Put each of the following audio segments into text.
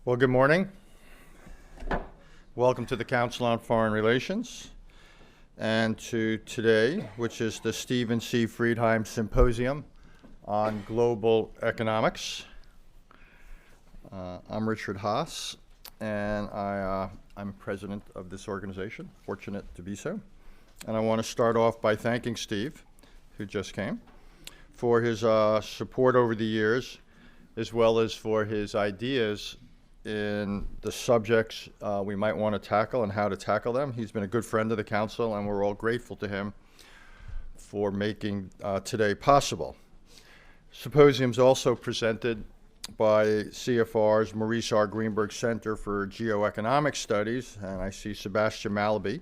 Well, good morning. Welcome to the Council on Foreign Relations and to today, which is the Stephen C. Friedheim Symposium on Global Economics. I'm Richard Haas, and I'm president of this organization, fortunate to be so. And I want to start off by thanking Steve, who just came, for his support over the years, as well as for his ideas in the subjects we might want to tackle and how to tackle them. He's been a good friend of the council, and we're all grateful to him for making today possible. Symposium's also presented by CFR's Maurice R. Greenberg Center for Geoeconomic Studies, and I see Sebastian Malaby,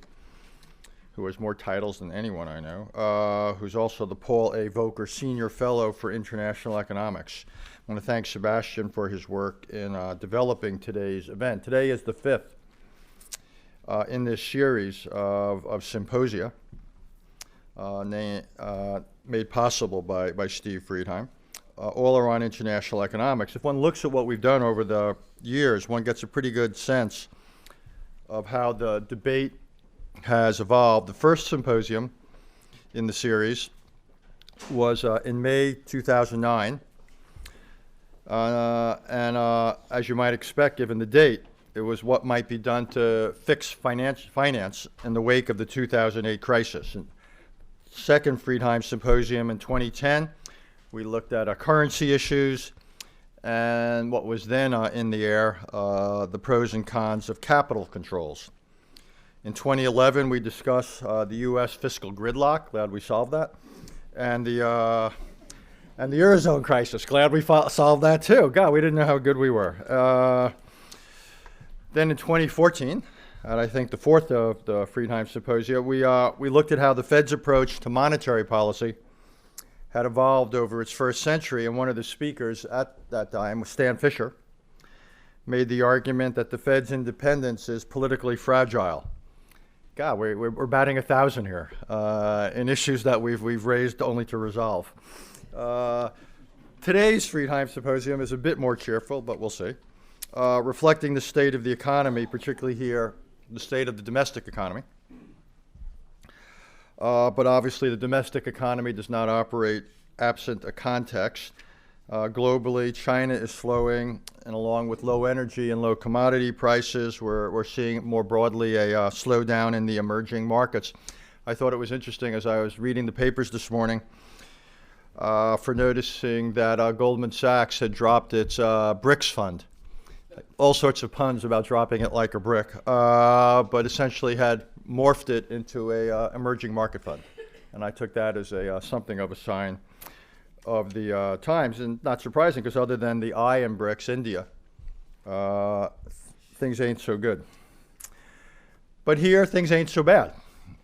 who has more titles than anyone I know, who's also the Paul A. Volcker Senior Fellow for International Economics. I want to thank Sebastian for his work in developing today's event. Today is the fifth in this series of symposia made possible by Steve Friedheim. All are on international economics. If one looks at what we've done over the years, one gets a pretty good sense of how the debate has evolved. The first symposium in the series was in May 2009. As you might expect, given the date, it was what might be done to fix finance in the wake of the 2008 crisis. And second Friedheim Symposium in 2010, we looked at currency issues and what was then in the air, the pros and cons of capital controls. In 2011, we discussed the U.S. fiscal gridlock. Glad we solved that. And the Eurozone crisis. Glad we solved that too. God, we didn't know how good we were. Then in 2014, and I think the fourth of the Friedheim Symposia, we looked at how the Fed's approach to monetary policy had evolved over its first century, and one of the speakers at that time was Stan Fischer, made the argument that the Fed's independence is politically fragile. God, we're batting 1,000 here in issues that we've raised only to resolve. Today's Friedheim Symposium is a bit more cheerful, but we'll see, reflecting the state of the economy, particularly here, the state of the domestic economy. But obviously the domestic economy does not operate absent a context. Globally, China is slowing, and along with low energy and low commodity prices, we're seeing more broadly a slowdown in the emerging markets. I thought it was interesting as I was reading the papers this morning for noticing that Goldman Sachs had dropped its BRICS fund. All sorts of puns about dropping it like a brick, but essentially had morphed it into a emerging market fund. And I took that as something of a sign of the times, and not surprising because other than the I in BRICS, India, things ain't so good. But here, things ain't so bad.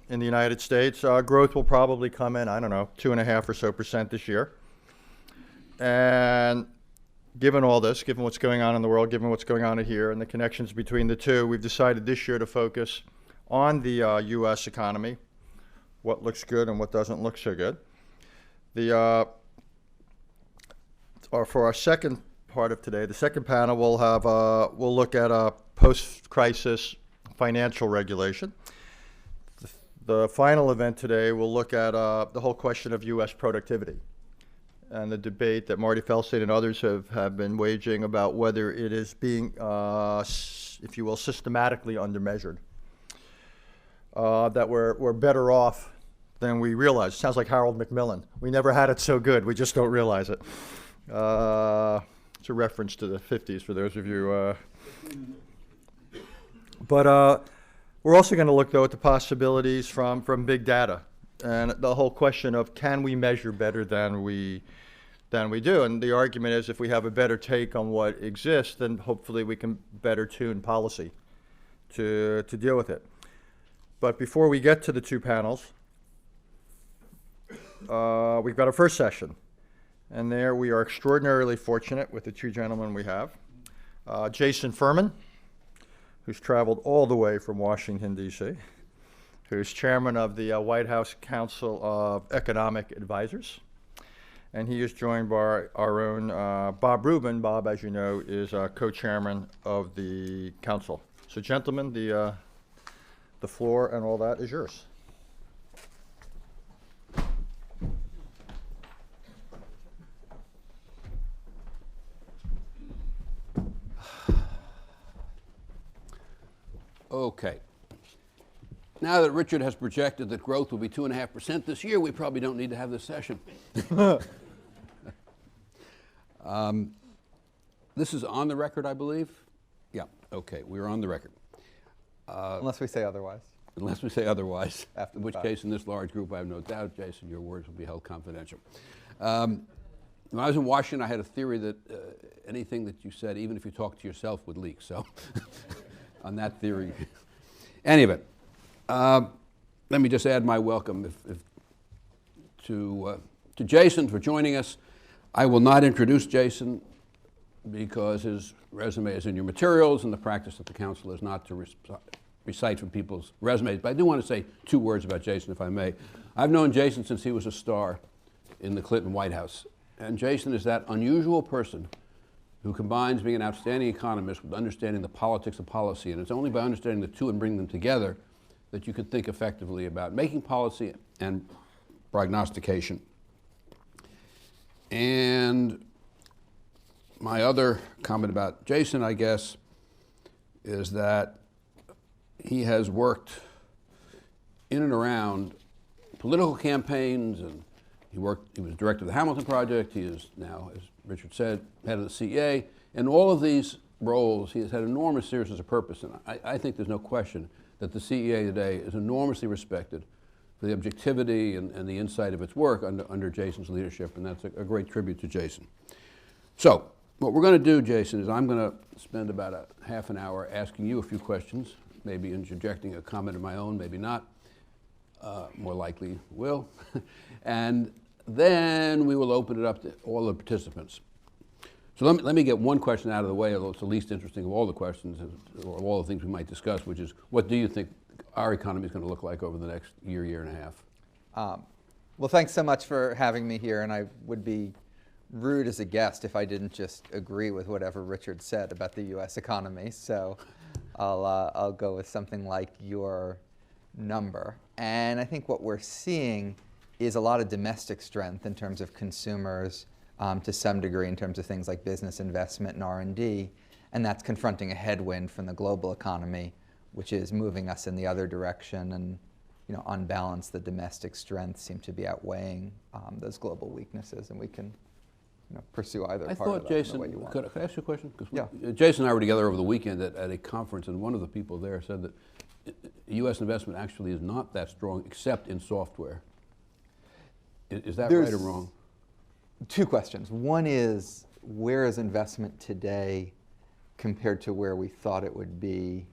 In the United States, growth will probably come in, 2.5% or so this year. And given all this, given what's going on in the world, given what's going on here and the connections between the two, we've decided this year to focus on the U.S. economy, what looks good and what doesn't look so good. For our second part of today, the second panel, we'll look at post-crisis financial regulation. The final event today will look at the whole question of U.S. productivity and the debate that Marty Feldstein and others have been waging about whether it is being, if you will, systematically undermeasured. That we're better off than we realize. Sounds like Harold Macmillan. We never had it so good, we just don't realize it. It's a reference to the 50s for those of you. But we're also going to look, though, at the possibilities from big data and the whole question of can we measure better than we do. And the argument is if we have a better take on what exists, then hopefully we can better tune policy to deal with it. But before we get to the two panels, we've got a first session. And there we are extraordinarily fortunate with the two gentlemen we have. Jason Furman, who's traveled all the way from Washington, D.C., who's chairman of the White House Council of Economic Advisors, And he is joined by our own Bob Rubin. Bob, as you know, is co-chairman of the council. So, gentlemen, the floor and all that is yours. Okay. Now that Richard has projected that growth will be 2.5% this year, we probably don't need to have this session. This is on the record, I believe? Yeah, okay, we're on the record. Unless we say otherwise. Unless we say otherwise, After in the which fact. case, in this large group, I have no doubt, Jason, your words will be held confidential. When I was in Washington, I had a theory that anything that you said, even if you talked to yourself, would leak. So, on that theory. Any of it. Let me just add my welcome to Jason for joining us. I will not introduce Jason because his resume is in your materials, and the practice of the council is not to recite from people's resumes. But I do want to say 2 words about Jason, if I may. I've known Jason since he was a star in the Clinton White House. And Jason is that unusual person who combines being an outstanding economist with understanding the politics of policy. And it's only by understanding the two and bringing them together that you can think effectively about making policy and prognostication. And my other comment about Jason, I guess, is that he has worked in and around political campaigns, and he was director of the Hamilton Project. He is now, as Richard said, head of the CEA. And all of these roles, he has had enormous seriousness of purpose. And I think there's no question that the CEA today is enormously respected for the objectivity and the insight of its work under Jason's leadership, and that's a great tribute to Jason. So, what we're going to do, Jason, is I'm going to spend about a half an hour asking you a few questions, maybe interjecting a comment of my own, maybe not. More likely will. And then we will open it up to all the participants. So let me get one question out of the way, although it's the least interesting of all the questions, or all the things we might discuss, which is, what do you think our economy is going to look like over the next year, year and a half? Well, thanks so much for having me here, and I would be rude as a guest if I didn't just agree with whatever Richard said about the U.S. economy. So I'll go with something like your number. And I think what we're seeing is a lot of domestic strength in terms of consumers, to some degree in terms of things like business investment and R&D, and that's confronting a headwind from the global economy, which is moving us in the other direction. And on balance, the domestic strengths seem to be outweighing those global weaknesses, and we can pursue either part of that Jason, in the way you want. could I ask you a question? Yeah. Jason and I were together over the weekend at a conference, and one of the people there said that U.S. investment actually is not that strong except in software. Is that right or wrong? 2 questions. One is, where is investment today compared to where we thought it would be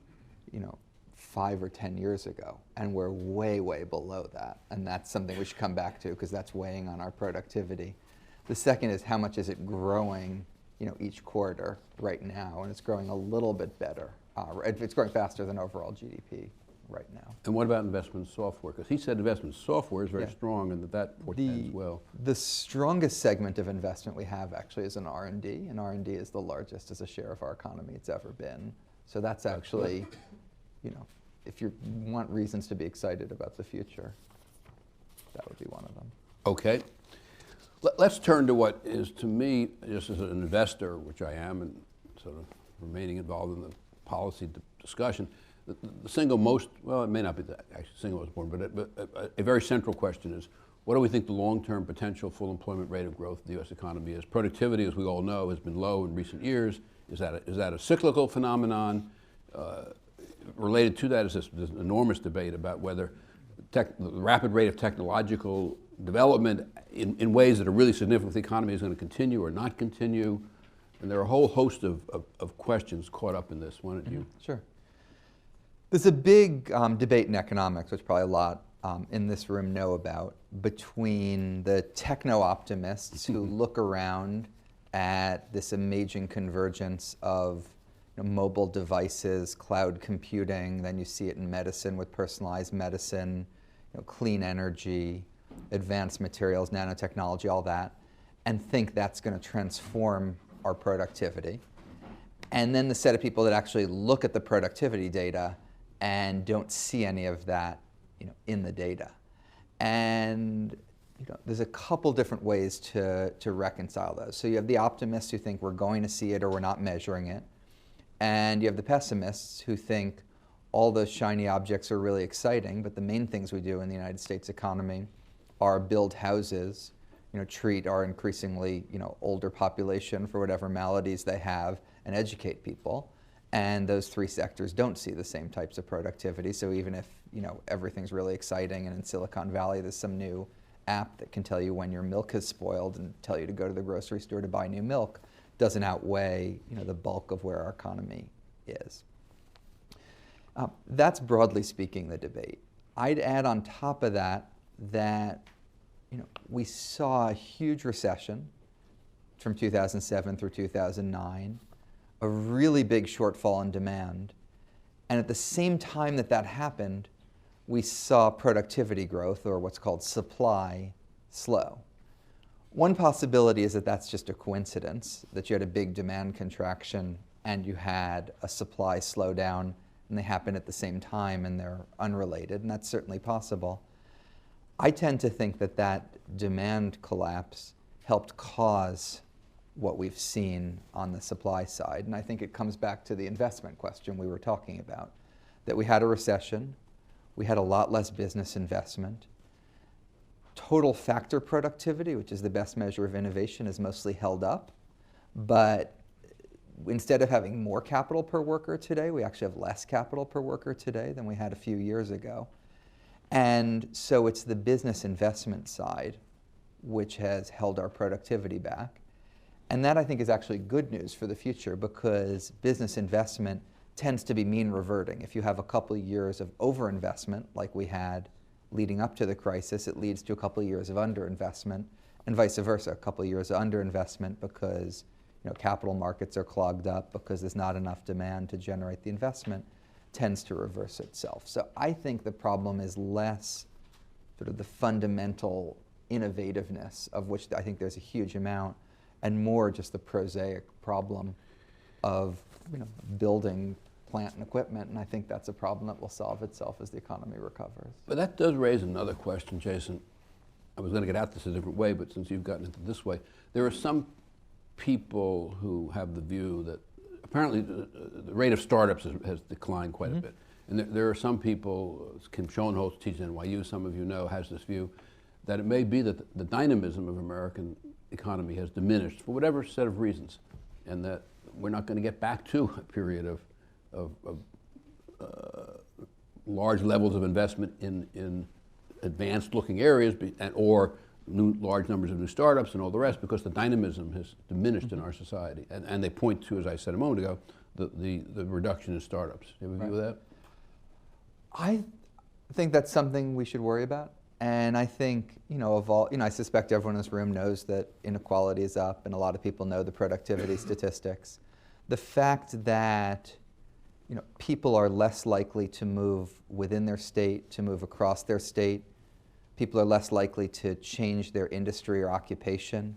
5 or 10 years ago? And we're way, way below that. And that's something we should come back to, because that's weighing on our productivity. The second is, how much is it growing each quarter right now? And it's growing a little bit better. It's growing faster than overall GDP right now. And what about investment in software? Because he said investment in software is very strong, and that portends well. The strongest segment of investment we have actually is in R&D, and R&D is the largest as a share of our economy it's ever been. So that's actually, if you want reasons to be excited about the future, that would be one of them. Okay. Let's turn to what is, to me, just as an investor, which I am, and sort of remaining involved in the policy discussion, the single most, well, it may not be the actually single most important, but a very central question is, what do we think the long-term potential full employment rate of growth of the U.S. economy is? Productivity, as we all know, has been low in recent years. Is that a cyclical phenomenon? Related to that is this enormous debate about whether the rapid rate of technological development in ways that are really significant for the economy is going to continue or not continue. And there are a whole host of questions caught up in this. Why don't you? Sure. There's a big debate in economics, which probably a lot in this room know about, between the techno-optimists who look around at this amazing convergence of mobile devices, cloud computing, then you see it in medicine with personalized medicine, clean energy, advanced materials, nanotechnology, all that. and think that's going to transform our productivity. And then the set of people that actually look at the productivity data and don't see any of that, in the data. And there's a couple different ways to reconcile those. So you have the optimists who think we're going to see it or we're not measuring it. And you have the pessimists who think all those shiny objects are really exciting, but the main things we do in the United States economy are build houses, treat our increasingly, older population for whatever maladies they have, and educate people. And those three sectors don't see the same types of productivity. So even if, everything's really exciting and in Silicon Valley there's some new app that can tell you when your milk is spoiled and tell you to go to the grocery store to buy new milk, doesn't outweigh, the bulk of where our economy is. That's broadly speaking the debate. I'd add on top of that we saw a huge recession from 2007 through 2009, a really big shortfall in demand, and at the same time that happened, we saw productivity growth, or what's called supply, slow. One possibility is that that's just a coincidence, that you had a big demand contraction and you had a supply slowdown, and they happen at the same time and they're unrelated, and that's certainly possible. I tend to think that demand collapse helped cause what we've seen on the supply side, and I think it comes back to the investment question we were talking about, that we had a recession, we had a lot less business investment. Total factor productivity, which is the best measure of innovation, is mostly held up. But instead of having more capital per worker today, we actually have less capital per worker today than we had a few years ago. And so it's the business investment side which has held our productivity back. And that, I think, is actually good news for the future, because business investment tends to be mean reverting. If you have a couple of years of overinvestment like we had leading up to the crisis, it leads to a couple of years of underinvestment, and vice versa, a couple of years of underinvestment because capital markets are clogged up, because there's not enough demand to generate the investment, tends to reverse itself. So I think the problem is less sort of the fundamental innovativeness, of which I think there's a huge amount, and more just the prosaic problem of building plant and equipment, and I think that's a problem that will solve itself as the economy recovers. But that does raise another question, Jason. I was going to get at this a different way, but since you've gotten into this way, there are some people who have the view that apparently the rate of startups has declined quite a bit. And there are some people, Kim Schoenholz teaches at NYU, some of you know, has this view that it may be that the dynamism of American economy has diminished for whatever set of reasons, and that we're not going to get back to a period of large levels of investment in advanced-looking areas, or large numbers of new startups and all the rest, because the dynamism has diminished in our society. And they point to, as I said a moment ago, the reduction in startups. Do you have a view of that? I think that's something we should worry about. And I think, I suspect everyone in this room knows that inequality is up, and a lot of people know the productivity statistics. The fact that people are less likely to move within their state, to move across their state. People are less likely to change their industry or occupation.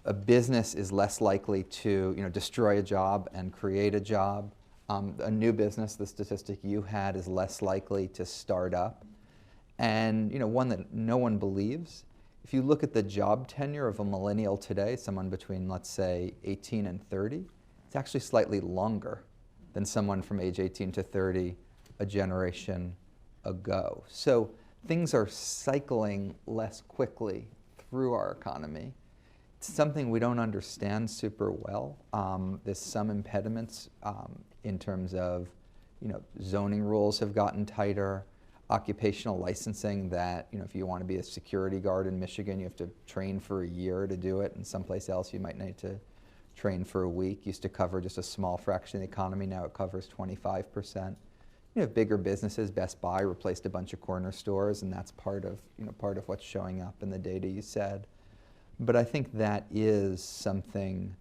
A business is less likely to destroy a job and create a job. A new business, the statistic you had, is less likely to start up. And one that no one believes, if you look at the job tenure of a millennial today, someone between, let's say, 18 and 30, it's actually slightly longer than someone from age 18 to 30 a generation ago. So things are cycling less quickly through our economy. It's something we don't understand super well. There's some impediments in terms of, zoning rules have gotten tighter, occupational licensing that, if you want to be a security guard in Michigan, you have to train for a year to do it, and someplace else you might need to train for a week. Used to cover just a small fraction of the economy, now it covers 25%. Bigger businesses, Best Buy replaced a bunch of corner stores, and that's part of what's showing up in the data you said. But I think that is something,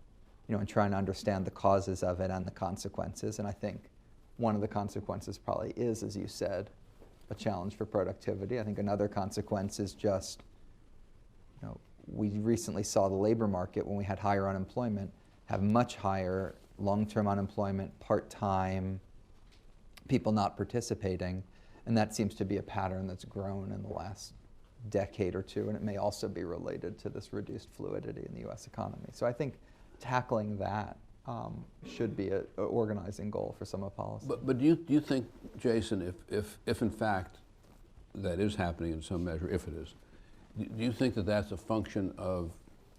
in trying to understand the causes of it and the consequences. And I think one of the consequences probably is, as you said, a challenge for productivity. I think another consequence is just, we recently saw the labor market, when we had higher unemployment, have much higher long-term unemployment, part-time, people not participating, and that seems to be a pattern that's grown in the last decade or two, and it may also be related to this reduced fluidity in the U.S. economy. So I think tackling that should be an organizing goal for summer policy. But do you think, Jason, if in fact that is happening in some measure, if it is, do you think that that's a function of,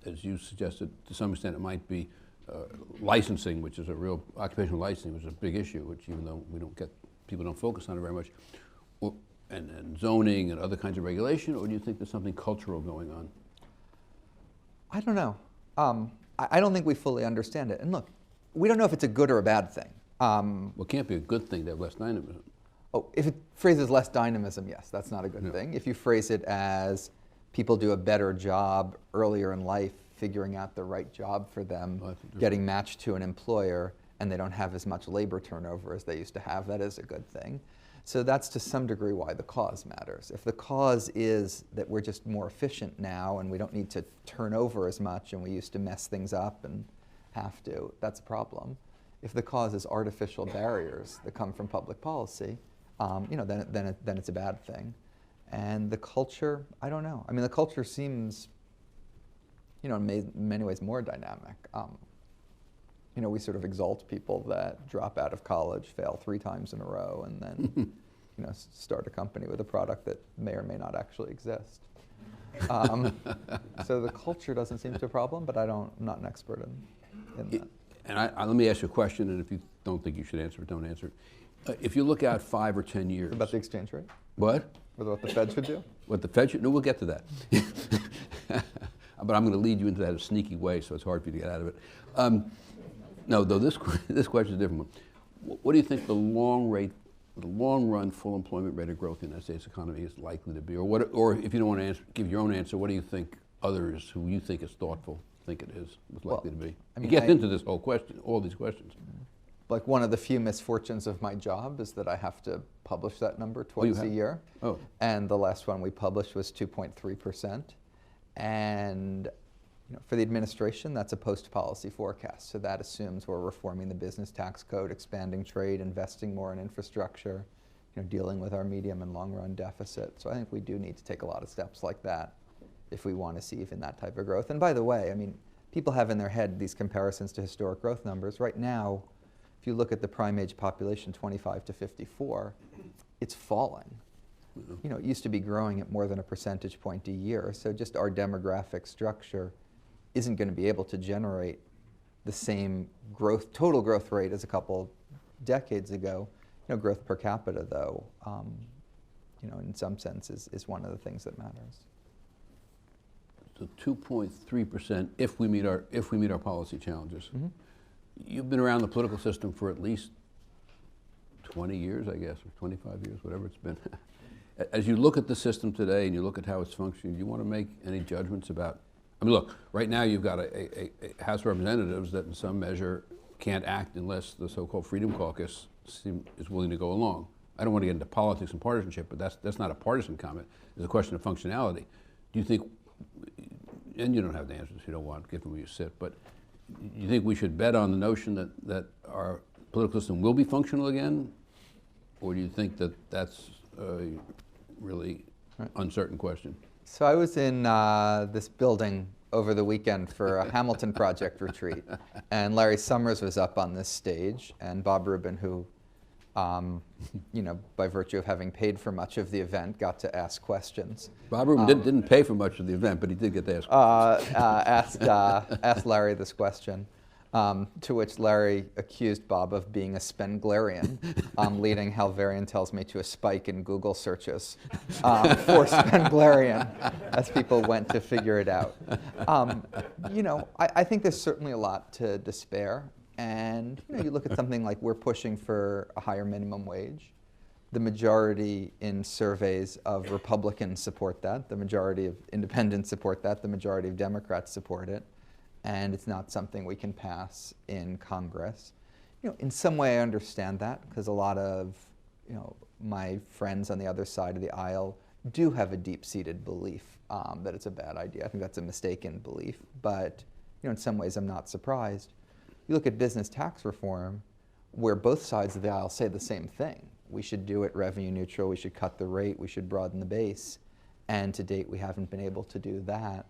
as you suggested, to some extent it might be licensing, which is a real occupational licensing, which is a big issue, which even though people don't focus on it very much, and zoning and other kinds of regulation, or do you think there's something cultural going on? I don't know. I don't think we fully understand it. And look, we don't know if it's a good or a bad thing. Well, it can't be a good thing to have less dynamism. Oh, if it phrases less dynamism, yes, that's not a good thing. If you phrase it as people do a better job earlier in life figuring out the right job for them, getting matched to an employer, and they don't have as much labor turnover as they used to have, that is a good thing. So that's to some degree why the cause matters. If the cause is that we're just more efficient now and we don't need to turn over as much and we used to mess things up and have to, that's a problem. If the cause is artificial barriers that come from public policy, then it's a bad thing. And the culture, I don't know. I mean, the culture seems, in many ways more dynamic. We sort of exalt people that drop out of college, fail 3 times in a row, and then start a company with a product that may or may not actually exist. So the culture doesn't seem to be a problem, but I'm not an expert in that. And let me ask you a question, and if you don't think you should answer it, don't answer it. If you look out 5 or 10 years. About the exchange rate? What? What the Fed should do? What the Fed should? No, we'll get to that. But I'm going to lead you into that in a sneaky way, so it's hard for you to get out of it. No, though this question is a different one. What do you think the long run full employment rate of growth in the United States economy is likely to be? Or if you don't want to give your own answer, what do you think others who you think is thoughtful think it is likely to be? You get into this whole question, all these questions. Like one of the few misfortunes of my job is that I have to publish that number twice a year. Oh. And the last one we published was 2.3%. And for the administration, that's a post-policy forecast. So that assumes we're reforming the business tax code, expanding trade, investing more in infrastructure, dealing with our medium and long-run deficit. So I think we do need to take a lot of steps like that if we want to see even that type of growth. And by the way, I mean, people have in their head these comparisons to historic growth numbers. Right now, if you look at the prime age population, 25 to 54, it's falling. It used to be growing at more than a percentage point a year. So just our demographic structure isn't going to be able to generate the same total growth rate as a couple decades ago. Growth per capita, though, in some sense is one of the things that matters. So 2.3% if we meet our policy challenges. Mm-hmm. You've been around the political system for at least 20 years, I guess, or 25 years, whatever it's been. As you look at the system today and you look at how it's functioning, do you want to make any judgments about? I mean, look, right now you've got a House of Representatives that in some measure can't act unless the so-called Freedom Caucus is willing to go along. I don't want to get into politics and partisanship, but that's not a partisan comment. It's a question of functionality. Do you think, and you don't have the answers if you don't want, given where you sit, but do you think we should bet on the notion that our political system will be functional again? Or do you think that that's a really uncertain question? So I was in this building over the weekend for a Hamilton Project retreat, and Larry Summers was up on this stage, and Bob Rubin, who, by virtue of having paid for much of the event, got to ask questions. Bob Rubin didn't pay for much of the event, but he did get to ask questions. Asked Larry this question, to which Larry accused Bob of being a Spenglerian, leading Hal Varian tells me to a spike in Google searches for Spenglerian as people went to figure it out. I think there's certainly a lot to despair. And you look at something like we're pushing for a higher minimum wage. The majority in surveys of Republicans support that. The majority of independents support that. The majority of Democrats support it. And it's not something we can pass in Congress. In some way I understand that because a lot of my friends on the other side of the aisle do have a deep-seated belief that it's a bad idea. I think that's a mistaken belief, but in some ways I'm not surprised. You look at business tax reform, where both sides of the aisle say the same thing. We should do it revenue neutral, we should cut the rate, we should broaden the base, and to date we haven't been able to do that.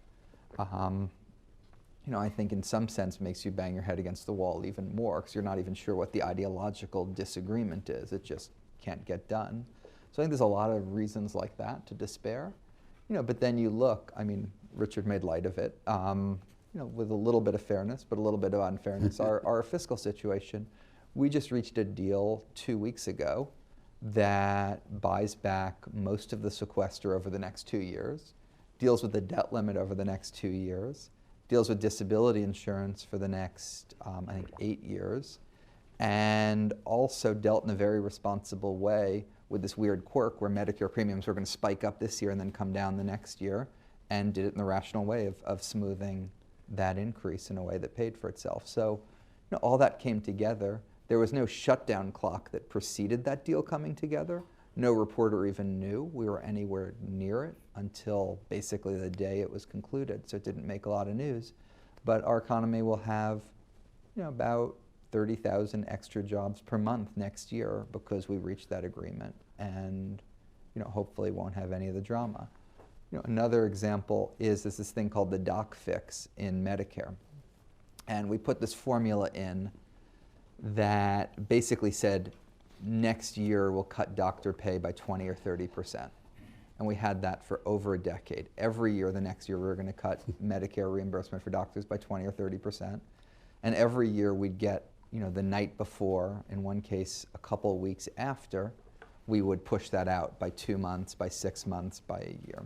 I think in some sense makes you bang your head against the wall even more, because you're not even sure what the ideological disagreement is. It just can't get done. So I think there's a lot of reasons like that to despair. But then you look, Richard made light of it, with a little bit of fairness, but a little bit of unfairness. Our fiscal situation, we just reached a deal 2 weeks ago that buys back most of the sequester over the next 2 years, deals with the debt limit over the next 2 years, deals with disability insurance for the next, 8 years, and also dealt in a very responsible way with this weird quirk where Medicare premiums were going to spike up this year and then come down the next year, and did it in the rational way of smoothing that increase in a way that paid for itself. So all that came together. There was no shutdown clock that preceded that deal coming together. No reporter even knew we were anywhere near it until basically the day it was concluded, so it didn't make a lot of news. But our economy will have about 30,000 extra jobs per month next year because we reached that agreement, and hopefully won't have any of the drama. Another example is there's this thing called the doc fix in Medicare. And we put this formula in that basically said next year we'll cut doctor pay by 20 or 30%. And we had that for over a decade. Every year, the next year, we were going to cut Medicare reimbursement for doctors by 20 or 30%. And every year we'd get, the night before, in one case a couple weeks after, we would push that out by 2 months, by 6 months, by a year.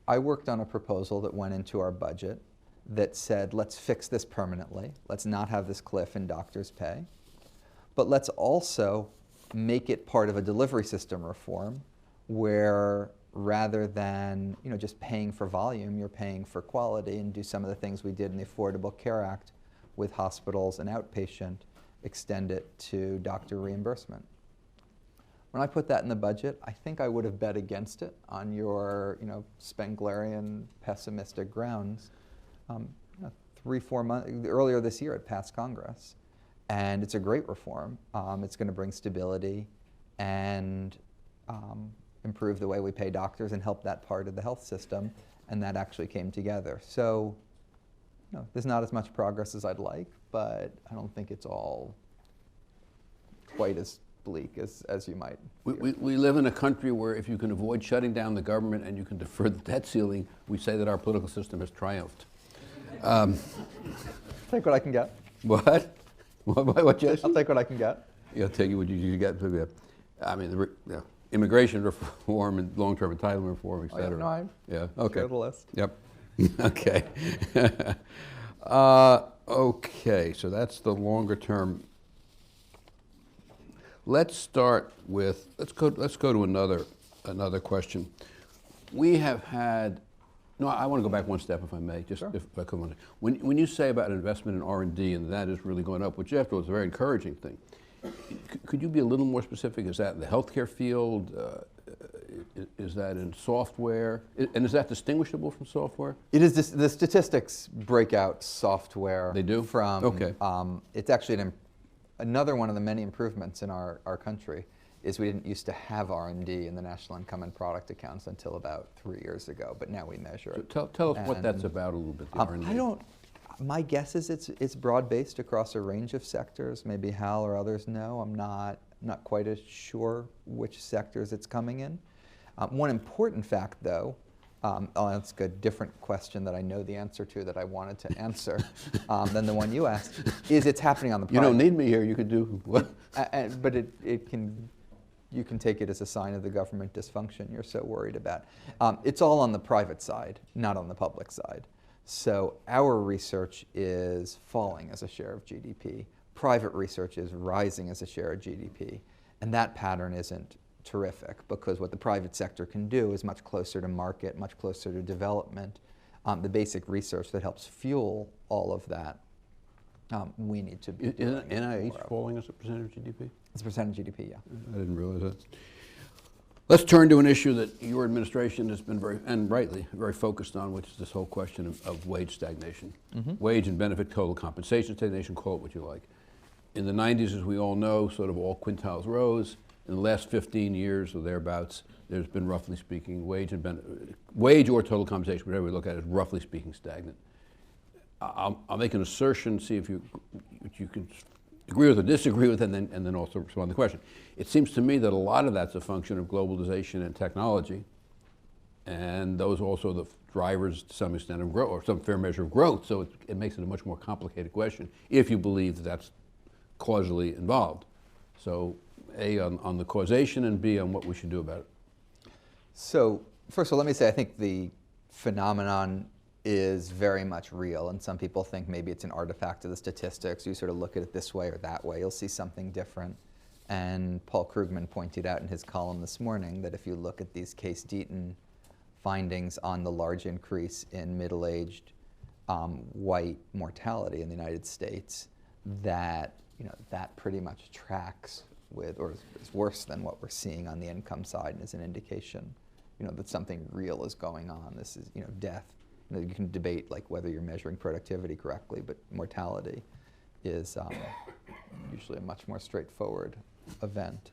I worked on a proposal that went into our budget that said, let's fix this permanently. Let's not have this cliff in doctors' pay. But let's also make it part of a delivery system reform where rather than just paying for volume, you're paying for quality, and do some of the things we did in the Affordable Care Act with hospitals and outpatient, extend it to doctor reimbursement. When I put that in the budget, I think I would have bet against it on your Spenglerian pessimistic grounds. 3-4 months earlier this year, it passed Congress, and it's a great reform. It's going to bring stability and improve the way we pay doctors and help that part of the health system, and that actually came together. So there's not as much progress as I'd like, but I don't think it's all quite as bleak as you might. We live in a country where if you can avoid shutting down the government and you can defer the debt ceiling, we say that our political system has triumphed. Take what I can get. What? What, Jesse? I'll take what I can get. Yeah, I'll take you what you get. Immigration reform and long-term entitlement reform, et cetera. Yeah, okay. Share the list. Yep. Okay. Okay, so that's the longer term. Let's go to another question. We have had, I want to go back one step if I may, just sure. If I could. When you say about investment in R&D and that is really going up, which after all is a very encouraging thing, could you be a little more specific? Is that in the healthcare field? Is that in software? And is that distinguishable from software? It is. The statistics break out software. They do? From, okay. It's actually another one of the many improvements in our country is we didn't used to have R&D in the national income and product accounts until about 3 years ago, but now we measure it. So tell us what that's about a little bit, the R&D. My guess is it's broad-based across a range of sectors. Maybe Hal or others know. I'm not quite as sure which sectors it's coming in. One important fact, though, I'll ask a different question that I know the answer to that I wanted to answer than the one you asked, is it's happening on the private. You don't need me here. You could do what? But you can take it as a sign of the government dysfunction you're so worried about. It's all on the private side, not on the public side. So our research is falling as a share of GDP. Private research is rising as a share of GDP. And that pattern isn't terrific because what the private sector can do is much closer to market, much closer to development. The basic research that helps fuel all of that, we need to be doing. Is NIH falling as a percentage of GDP? It's a percentage of GDP, yeah. I didn't realize that. Let's turn to an issue that your administration has been very, and rightly, very focused on, which is this whole question of wage stagnation. Wage and benefit total compensation stagnation, call it what you like. In the 90s, as we all know, sort of all quintiles rose. In the last 15 years or thereabouts, there's been, roughly speaking, wage or total compensation, whatever we look at it, roughly speaking, stagnant. I'll make an assertion, see if you can agree with or disagree with, and then also respond to the question. It seems to me that a lot of that's a function of globalization and technology, and those are also the drivers to some extent of growth, or some fair measure of growth, so it makes it a much more complicated question if you believe that that's causally involved. So A, on the causation, and B, on what we should do about it. So first of all, let me say I think the phenomenon is very much real, and some people think maybe it's an artifact of the statistics. You sort of look at it this way or that way, you'll see something different. And Paul Krugman pointed out in his column this morning that if you look at these Case-Deaton findings on the large increase in middle-aged white mortality in the United States, that that pretty much tracks with, or is worse than what we're seeing on the income side, and is an indication, that something real is going on. This is, death. You can debate like whether you're measuring productivity correctly, but mortality is usually a much more straightforward event.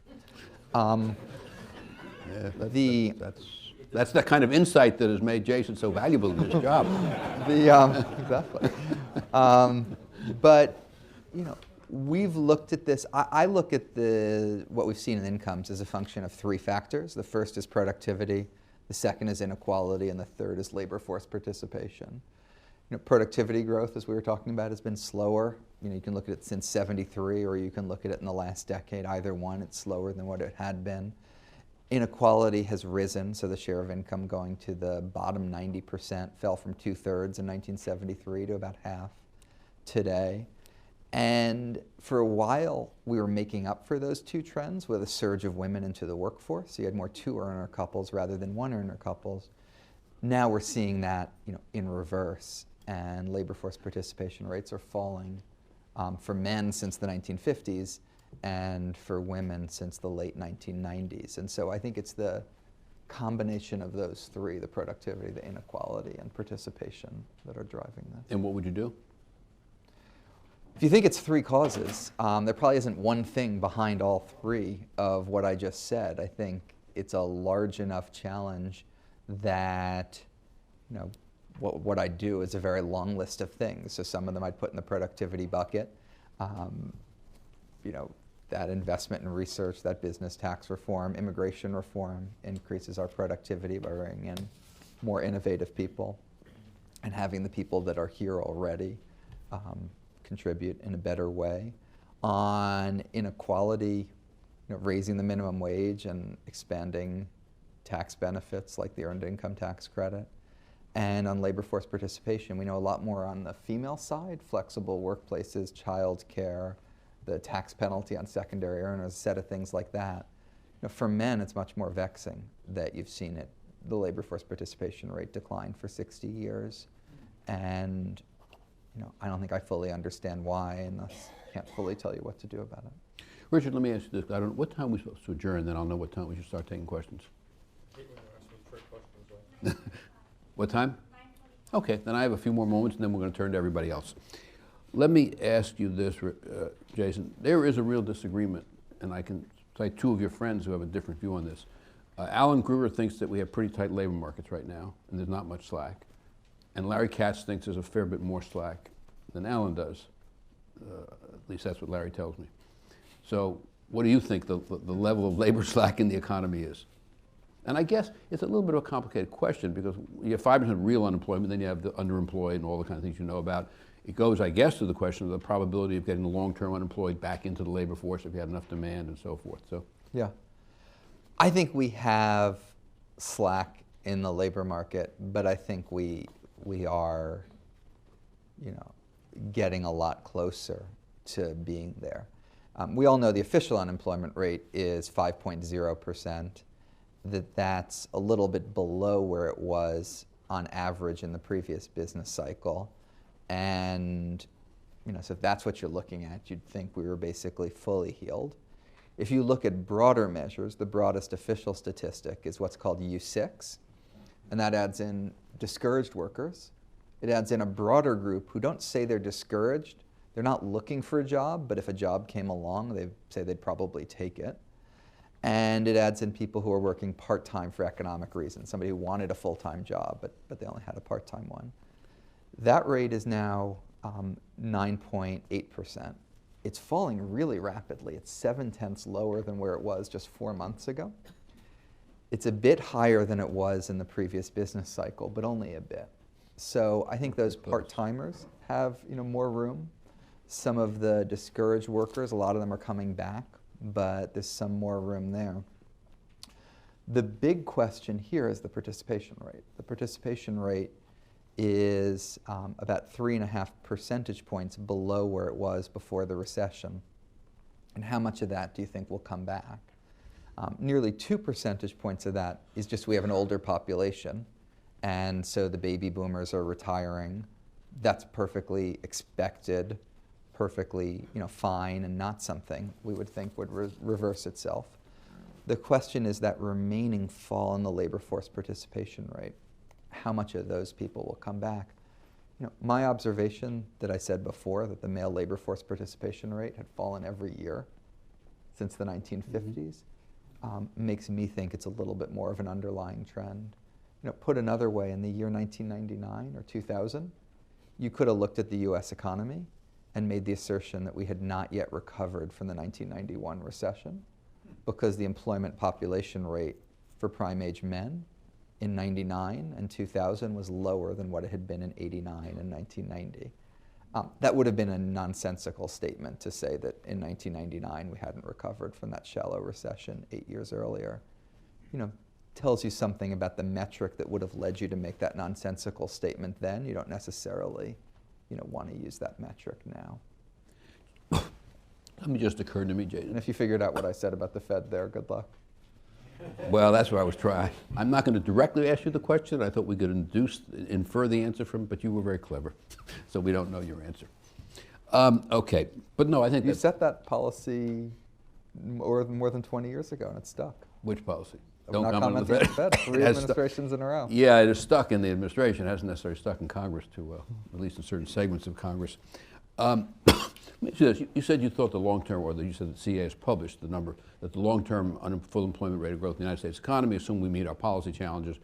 That's the kind of insight that has made Jason so valuable in his job. Exactly. But we've looked at this. I look at what we've seen in incomes as a function of three factors. The first is productivity, the second is inequality, and the third is labor force participation. Productivity growth, as we were talking about, has been slower. You can look at it since '73, or you can look at it in the last decade. Either one, it's slower than what it had been. Inequality has risen, so the share of income going to the bottom 90% fell from 2/3 in 1973 to about half today. And for a while, we were making up for those two trends with a surge of women into the workforce. So you had more two-earner couples rather than one-earner couples. Now we're seeing that in reverse, and labor force participation rates are falling for men since the 1950s and for women since the late 1990s. And so I think it's the combination of those three, the productivity, the inequality, and participation, that are driving this. And what would you do? If you think it's three causes, there probably isn't one thing behind all three of what I just said. I think it's a large enough challenge that, what I do is a very long list of things. So some of them I'd put in the productivity bucket. That investment in research, that business tax reform, immigration reform increases our productivity by bringing in more innovative people and having the people that are here already contribute in a better way. On inequality, raising the minimum wage and expanding tax benefits like the earned income tax credit. And on labor force participation, we know a lot more on the female side, flexible workplaces, child care, the tax penalty on secondary earners, a set of things like that. For men, it's much more vexing that you've seen the labor force participation rate decline for 60 years. And I don't think I fully understand why, and thus can't fully tell you what to do about it. Richard, let me ask you this. I don't know, what time are we supposed to adjourn, then I'll know what time we should start taking questions. What time? 9:45. Okay, then I have a few more moments, and then we're going to turn to everybody else. Let me ask you this, Jason. There is a real disagreement, and I can cite two of your friends who have a different view on this. Alan Gruber thinks that we have pretty tight labor markets right now, and there's not much slack. And Larry Katz thinks there's a fair bit more slack than Alan does. At least that's what Larry tells me. So what do you think the level of labor slack in the economy is? And I guess it's a little bit of a complicated question, because you have 5% real unemployment, then you have the underemployed and all the kind of things you know about. It goes, I guess, to the question of the probability of getting the long-term unemployed back into the labor force if you had enough demand and so forth. So, yeah. I think we have slack in the labor market, but I think we are, getting a lot closer to being there. We all know the official unemployment rate is 5.0%, that's a little bit below where it was on average in the previous business cycle. And so if that's what you're looking at, you'd think we were basically fully healed. If you look at broader measures, the broadest official statistic is what's called U6, and that adds in discouraged workers. It adds in a broader group who don't say they're discouraged. They're not looking for a job, but if a job came along, they say they'd probably take it. And it adds in people who are working part-time for economic reasons, somebody who wanted a full-time job, but they only had a part-time one. That rate is now 9.8%. It's falling really rapidly. It's 0.7 lower than where it was just 4 months ago. It's a bit higher than it was in the previous business cycle, but only a bit. So I think those part-timers have more room. Some of the discouraged workers, a lot of them are coming back, but there's some more room there. The big question here is the participation rate. The participation rate is about 3.5 percentage points below where it was before the recession. And how much of that do you think will come back? Nearly 2 percentage points of that is just we have an older population, and so the baby boomers are retiring. That's perfectly expected, perfectly fine, and not something we would think would reverse itself. The question is that remaining fall in the labor force participation rate. How much of those people will come back? My observation that I said before, that the male labor force participation rate had fallen every year since the 1950s, makes me think it's a little bit more of an underlying trend. Put another way, in the year 1999 or 2000, you could have looked at the US economy and made the assertion that we had not yet recovered from the 1991 recession, because the employment population rate for prime age men in 99 and 2000 was lower than what it had been in 89 and 1990. That would have been a nonsensical statement to say that in 1999 we hadn't recovered from that shallow recession 8 years earlier. Tells you something about the metric that would have led you to make that nonsensical statement then. You don't necessarily want to use that metric now. Something just occurred to me, Jason. And if you figured out what I said about the Fed there, good luck. Well, that's what I was trying. I'm not going to directly ask you the question. I thought we could infer the answer from, but you were very clever, so we don't know your answer. Okay, but no, I think You set that policy more than 20 years ago, and it's stuck. Which policy? Of not commenting on the Fed. 3 administrations in a row. Yeah, it is stuck in the administration. It hasn't necessarily stuck in Congress, at least in certain segments of Congress. You said you thought the long-term, or you said the CA has published the number, that the long-term full employment rate of growth in the United States economy, assuming we meet our policy challenges,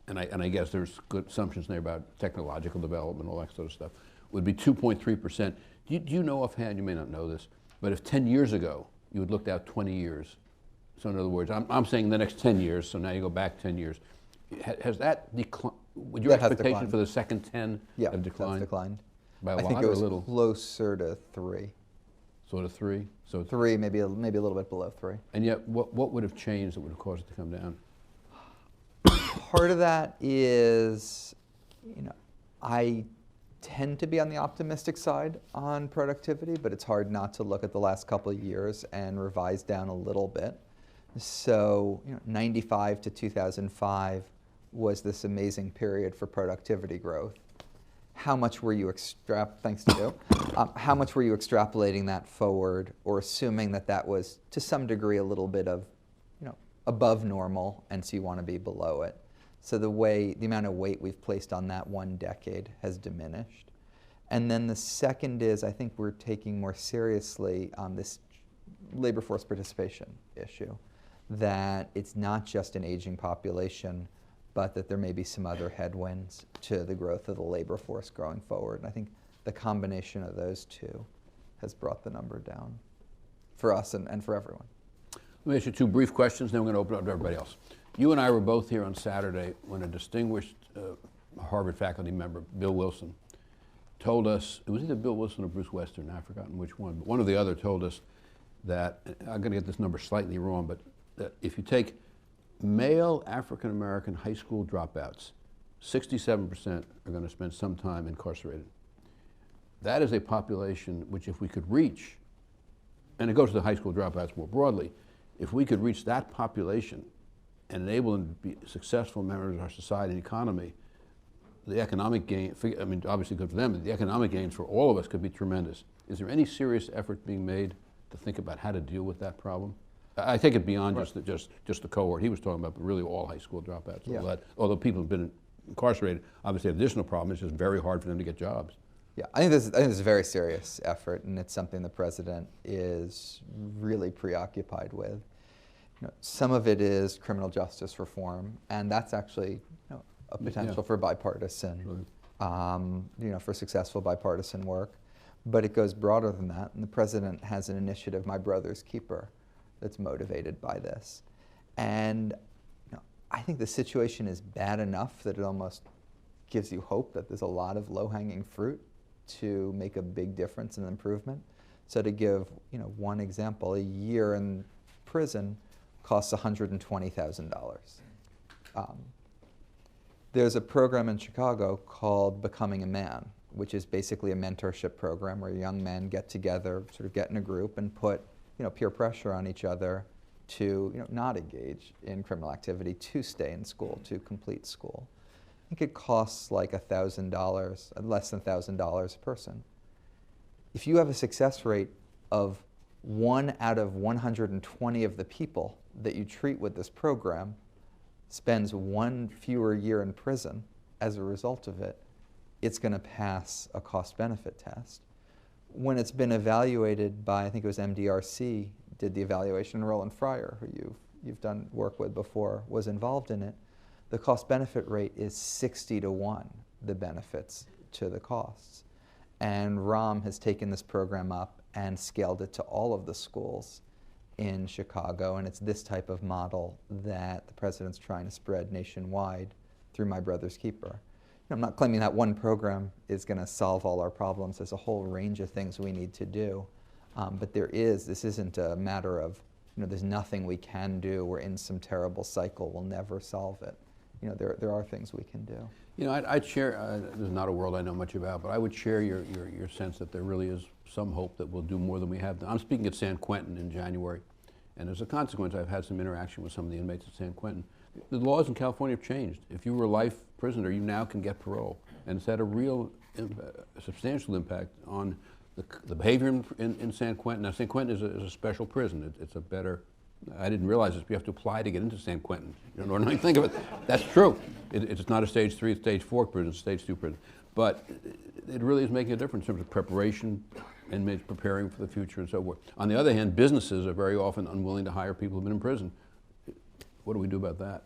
and I guess there's good assumptions there about technological development, all that sort of stuff, would be 2.3%. Do you know offhand, you may not know this, but if 10 years ago you had looked out 20 years, so in other words, I'm saying the next 10 years, so now you go back 10 years, has that declined? Would your expectation for the second 10 have declined? Yeah, that's declined. By a I lot think it or was a little? closer to 3. Sort of 3? So 3, maybe a little bit below 3. And yet, what would have changed that would have caused it to come down? Part of that is, I tend to be on the optimistic side on productivity, but it's hard not to look at the last couple of years and revise down a little bit. So, 95 to 2005 was this amazing period for productivity growth. How much were you thanks to you, how much were you extrapolating that forward, or assuming that that was to some degree a little bit of, above normal, and so you want to be below it? So the amount of weight we've placed on that 1 decade has diminished. And then the second is, I think we're taking more seriously this labor force participation issue, that it's not just an aging population, but that there may be some other headwinds to the growth of the labor force going forward. And I think the combination of those two has brought the number down for us and for everyone. Let me ask you 2 brief questions, then we're going to open it up to everybody else. You and I were both here on Saturday when a distinguished Harvard faculty member, Bill Wilson, told us, it was either Bill Wilson or Bruce Western, I've forgotten which one, but one or the other told us that, I'm going to get this number slightly wrong, but that if you take male African-American high school dropouts, 67% are going to spend some time incarcerated. That is a population which, if we could reach, and it goes to the high school dropouts more broadly, if we could reach that population and enable them to be successful members of our society and economy, the economic gain, I mean, obviously good for them, but the economic gains for all of us could be tremendous. Is there any serious effort being made to think about how to deal with that problem? I take it beyond just the cohort he was talking about, but really all high school dropouts. Yeah. All that. Although people have been incarcerated, obviously an additional problem. It's just very hard for them to get jobs. Yeah, I think this is a very serious effort, and it's something the president is really preoccupied with. Some of it is criminal justice reform, and that's actually a potential for bipartisan, for successful bipartisan work. But it goes broader than that, and the president has an initiative, My Brother's Keeper, that's motivated by this. And I think the situation is bad enough that it almost gives you hope that there's a lot of low-hanging fruit to make a big difference and improvement. So to give one example, a year in prison costs $120,000. There's a program in Chicago called Becoming a Man, which is basically a mentorship program where young men get together, sort of get in a group and put peer pressure on each other to not engage in criminal activity, to stay in school, to complete school. I think it costs like $1,000, less than $1,000 a person. If you have a success rate of 1 out of 120 of the people that you treat with this program spends 1 fewer year in prison as a result of it, it's going to pass a cost-benefit test. When it's been evaluated by, I think it was MDRC, did the evaluation, Roland Fryer, who you've done work with before, was involved in it, the cost-benefit rate is 60 to 1, the benefits to the costs. And Rahm has taken this program up and scaled it to all of the schools in Chicago, and it's this type of model that the president's trying to spread nationwide through My Brother's Keeper. I'm not claiming that one program is going to solve all our problems. There's a whole range of things we need to do. But this isn't a matter of, there's nothing we can do. We're in some terrible cycle. We'll never solve it. There are things we can do. I'd share, this is not a world I know much about, but I would share your sense that there really is some hope that we'll do more than we have done. I'm speaking at San Quentin in January, and as a consequence, I've had some interaction with some of the inmates at San Quentin. The laws in California have changed. If you were a life prisoner, you now can get parole, and it's had a real substantial impact on the behavior in San Quentin. Now, San Quentin is a special prison. It's a better, I didn't realize this, you have to apply to get into San Quentin. You don't normally think of it. That's true. It's not a stage 3, it's stage 4 prison, it's stage 2 prison. But it really is making a difference in terms of preparation, inmates preparing for the future and so forth. On the other hand, businesses are very often unwilling to hire people who've been in prison. What do we do about that?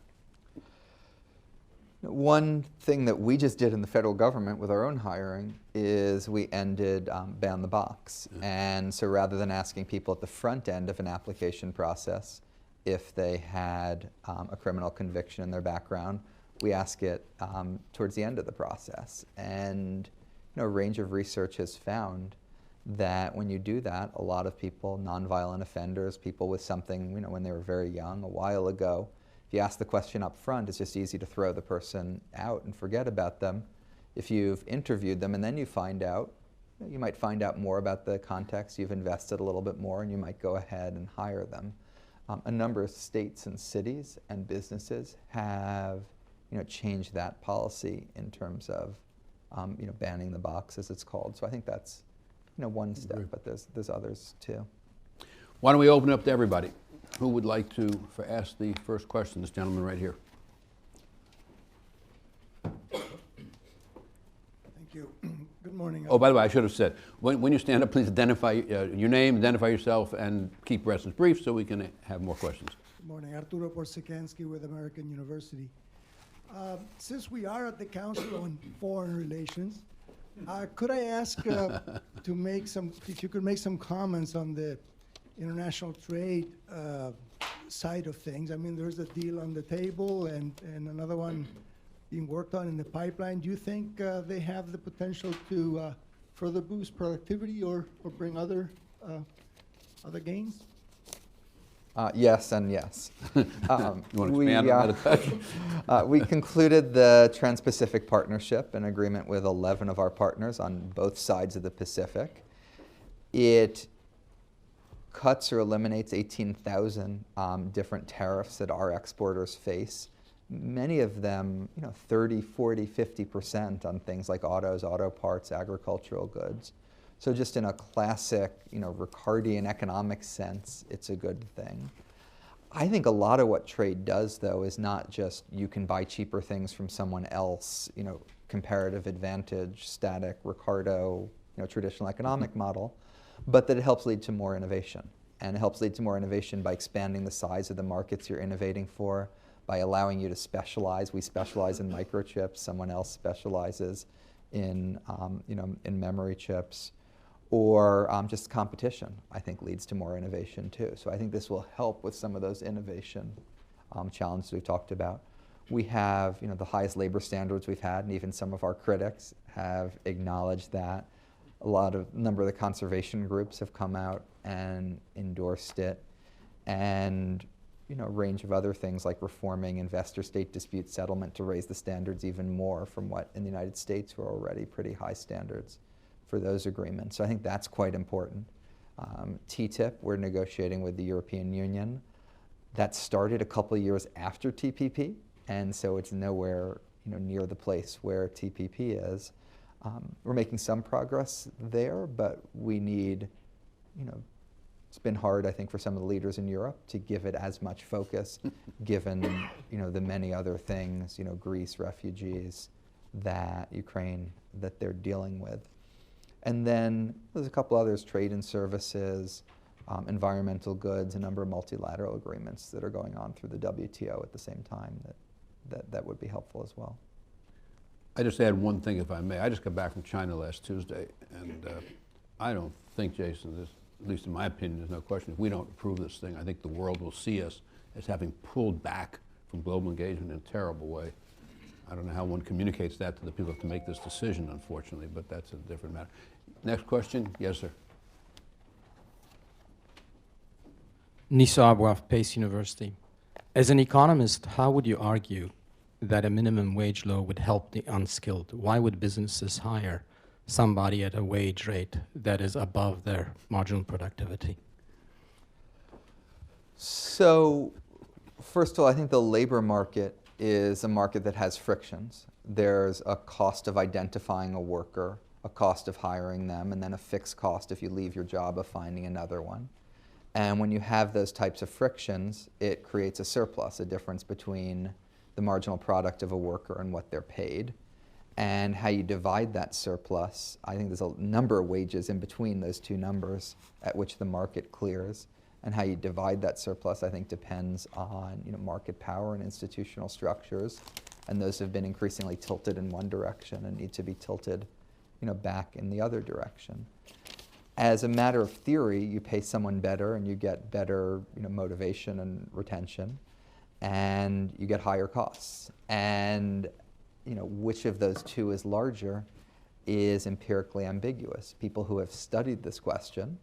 One thing that we just did in the federal government with our own hiring is we ended Ban the Box. And so rather than asking people at the front end of an application process if they had a criminal conviction in their background, we ask it towards the end of the process. And a range of research has found that when you do that, a lot of people, nonviolent offenders, people with something when they were very young, a while ago, if you ask the question up front, it's just easy to throw the person out and forget about them. If you've interviewed them and then you find out, you might find out more about the context, you've invested a little bit more, and you might go ahead and hire them. A number of states and cities and businesses have changed that policy in terms of banning the box, as it's called. So I think that's one step, but there's others too. Why don't we open it up to everybody? Who would like to ask the first question? This gentleman right here. Thank you. Good morning. Oh, by the way, I should have said, when you stand up, please identify your name, identify yourself, and keep questions brief so we can have more questions. Good morning. Arturo Porsikansky with American University. Since we are at the Council on Foreign Relations, could I ask if you could make some comments on the international trade side of things? I mean, there's a deal on the table and another one being worked on in the pipeline. Do you think they have the potential to further boost productivity or bring other gains? Yes and yes. You want to expand on that a touch? We concluded the Trans-Pacific Partnership, an agreement with 11 of our partners on both sides of the Pacific. It cuts or eliminates 18,000 different tariffs that our exporters face. Many of them, 30, 40, 50% on things like autos, auto parts, agricultural goods. So just in a classic, Ricardian economic sense, it's a good thing. I think a lot of what trade does, though, is not just you can buy cheaper things from someone else, comparative advantage, static, Ricardo, traditional economic model, but that it helps lead to more innovation. And it helps lead to more innovation by expanding the size of the markets you're innovating for, by allowing you to specialize. We specialize in microchips. Someone else specializes in, in memory chips. Or just competition, I think, leads to more innovation too. So I think this will help with some of those innovation challenges we talked about. We have, the highest labor standards we've had, and even some of our critics have acknowledged that. A number of the conservation groups have come out and endorsed it, and a range of other things like reforming investor-state dispute settlement to raise the standards even more from what in the United States were already pretty high standards for those agreements. So I think that's quite important. TTIP, we're negotiating with the European Union. That started a couple of years after TPP, and so it's nowhere near the place where TPP is. We're making some progress there, but we need, it's been hard, I think, for some of the leaders in Europe to give it as much focus, given, the many other things, Greece, refugees, Ukraine, that they're dealing with. And then there's a couple others, trade and services, environmental goods, a number of multilateral agreements that are going on through the WTO at the same time that would be helpful as well. I just add one thing, if I may. I just got back from China last Tuesday, and I don't think, Jason, at least in my opinion, there's no question, if we don't approve this thing, I think the world will see us as having pulled back from global engagement in a terrible way. I don't know how one communicates that to the people who have to make this decision, unfortunately, but that's a different matter. Next question. Yes, sir. Nisa Abwa of Pace University. As an economist, how would you argue that a minimum wage law would help the unskilled? Why would businesses hire somebody at a wage rate that is above their marginal productivity? So, first of all, I think the labor market is a market that has frictions. There's a cost of identifying a worker, a cost of hiring them, and then a fixed cost if you leave your job of finding another one. And when you have those types of frictions, it creates a surplus, a difference between the marginal product of a worker and what they're paid. And how you divide that surplus, I think there's a number of wages in between those two numbers at which the market clears. And how you divide that surplus, I think, depends on market power and institutional structures, and those have been increasingly tilted in one direction and need to be tilted, back in the other direction. As a matter of theory, you pay someone better, and you get better, motivation and retention, and you get higher costs. And which of those two is larger is empirically ambiguous. People who have studied this question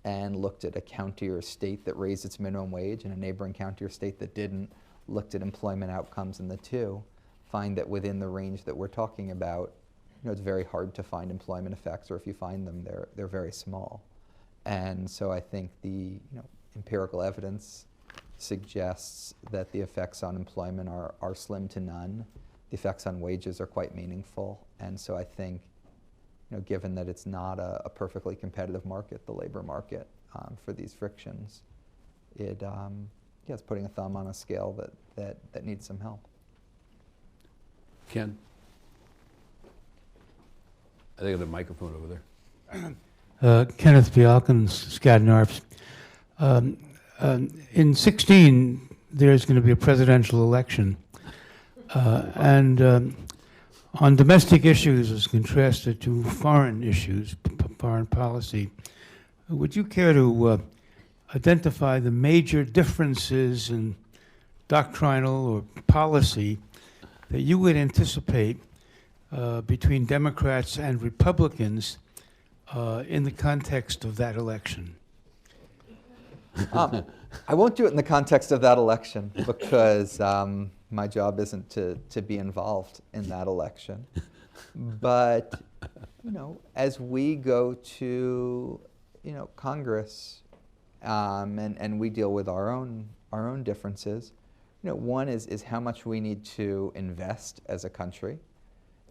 and looked at a county or state that raised its minimum wage and a neighboring county or state that didn't, looked at employment outcomes in the two, find that within the range that we're talking about, it's very hard to find employment effects, or if you find them, they're very small. And so I think the empirical evidence suggests that the effects on employment are slim to none. The effects on wages are quite meaningful. And so I think, given that it's not a perfectly competitive market, the labor market, for these frictions, it's putting a thumb on a scale that needs some help. Ken? I think I have a microphone over there. Kenneth Bialkins, Skadden Arps. In 2016, there's going to be a presidential election. And on domestic issues as contrasted to foreign issues, foreign policy, would you care to identify the major differences in doctrinal or policy that you would anticipate between Democrats and Republicans in the context of that election? I won't do it in the context of that election because my job isn't to be involved in that election. But, as we go to, Congress and we deal with our own differences, one is how much we need to invest as a country.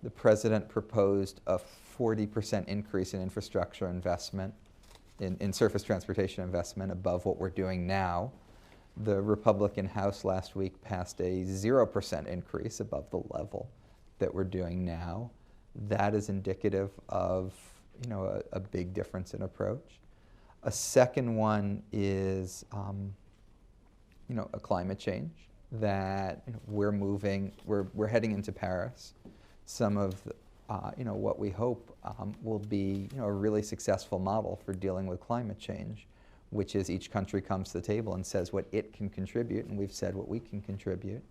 The president proposed a 40% increase in infrastructure investment, in surface transportation investment above what we're doing now. The Republican House last week passed a 0% increase above the level that we're doing now. That is indicative of, you know, a big difference in approach. A second one is, you know, a climate change that, you know, we're heading into Paris. Some of, you know, what we hope will be, you know, a really successful model for dealing with climate change, which is each country comes to the table and says what it can contribute, and we've said what we can contribute.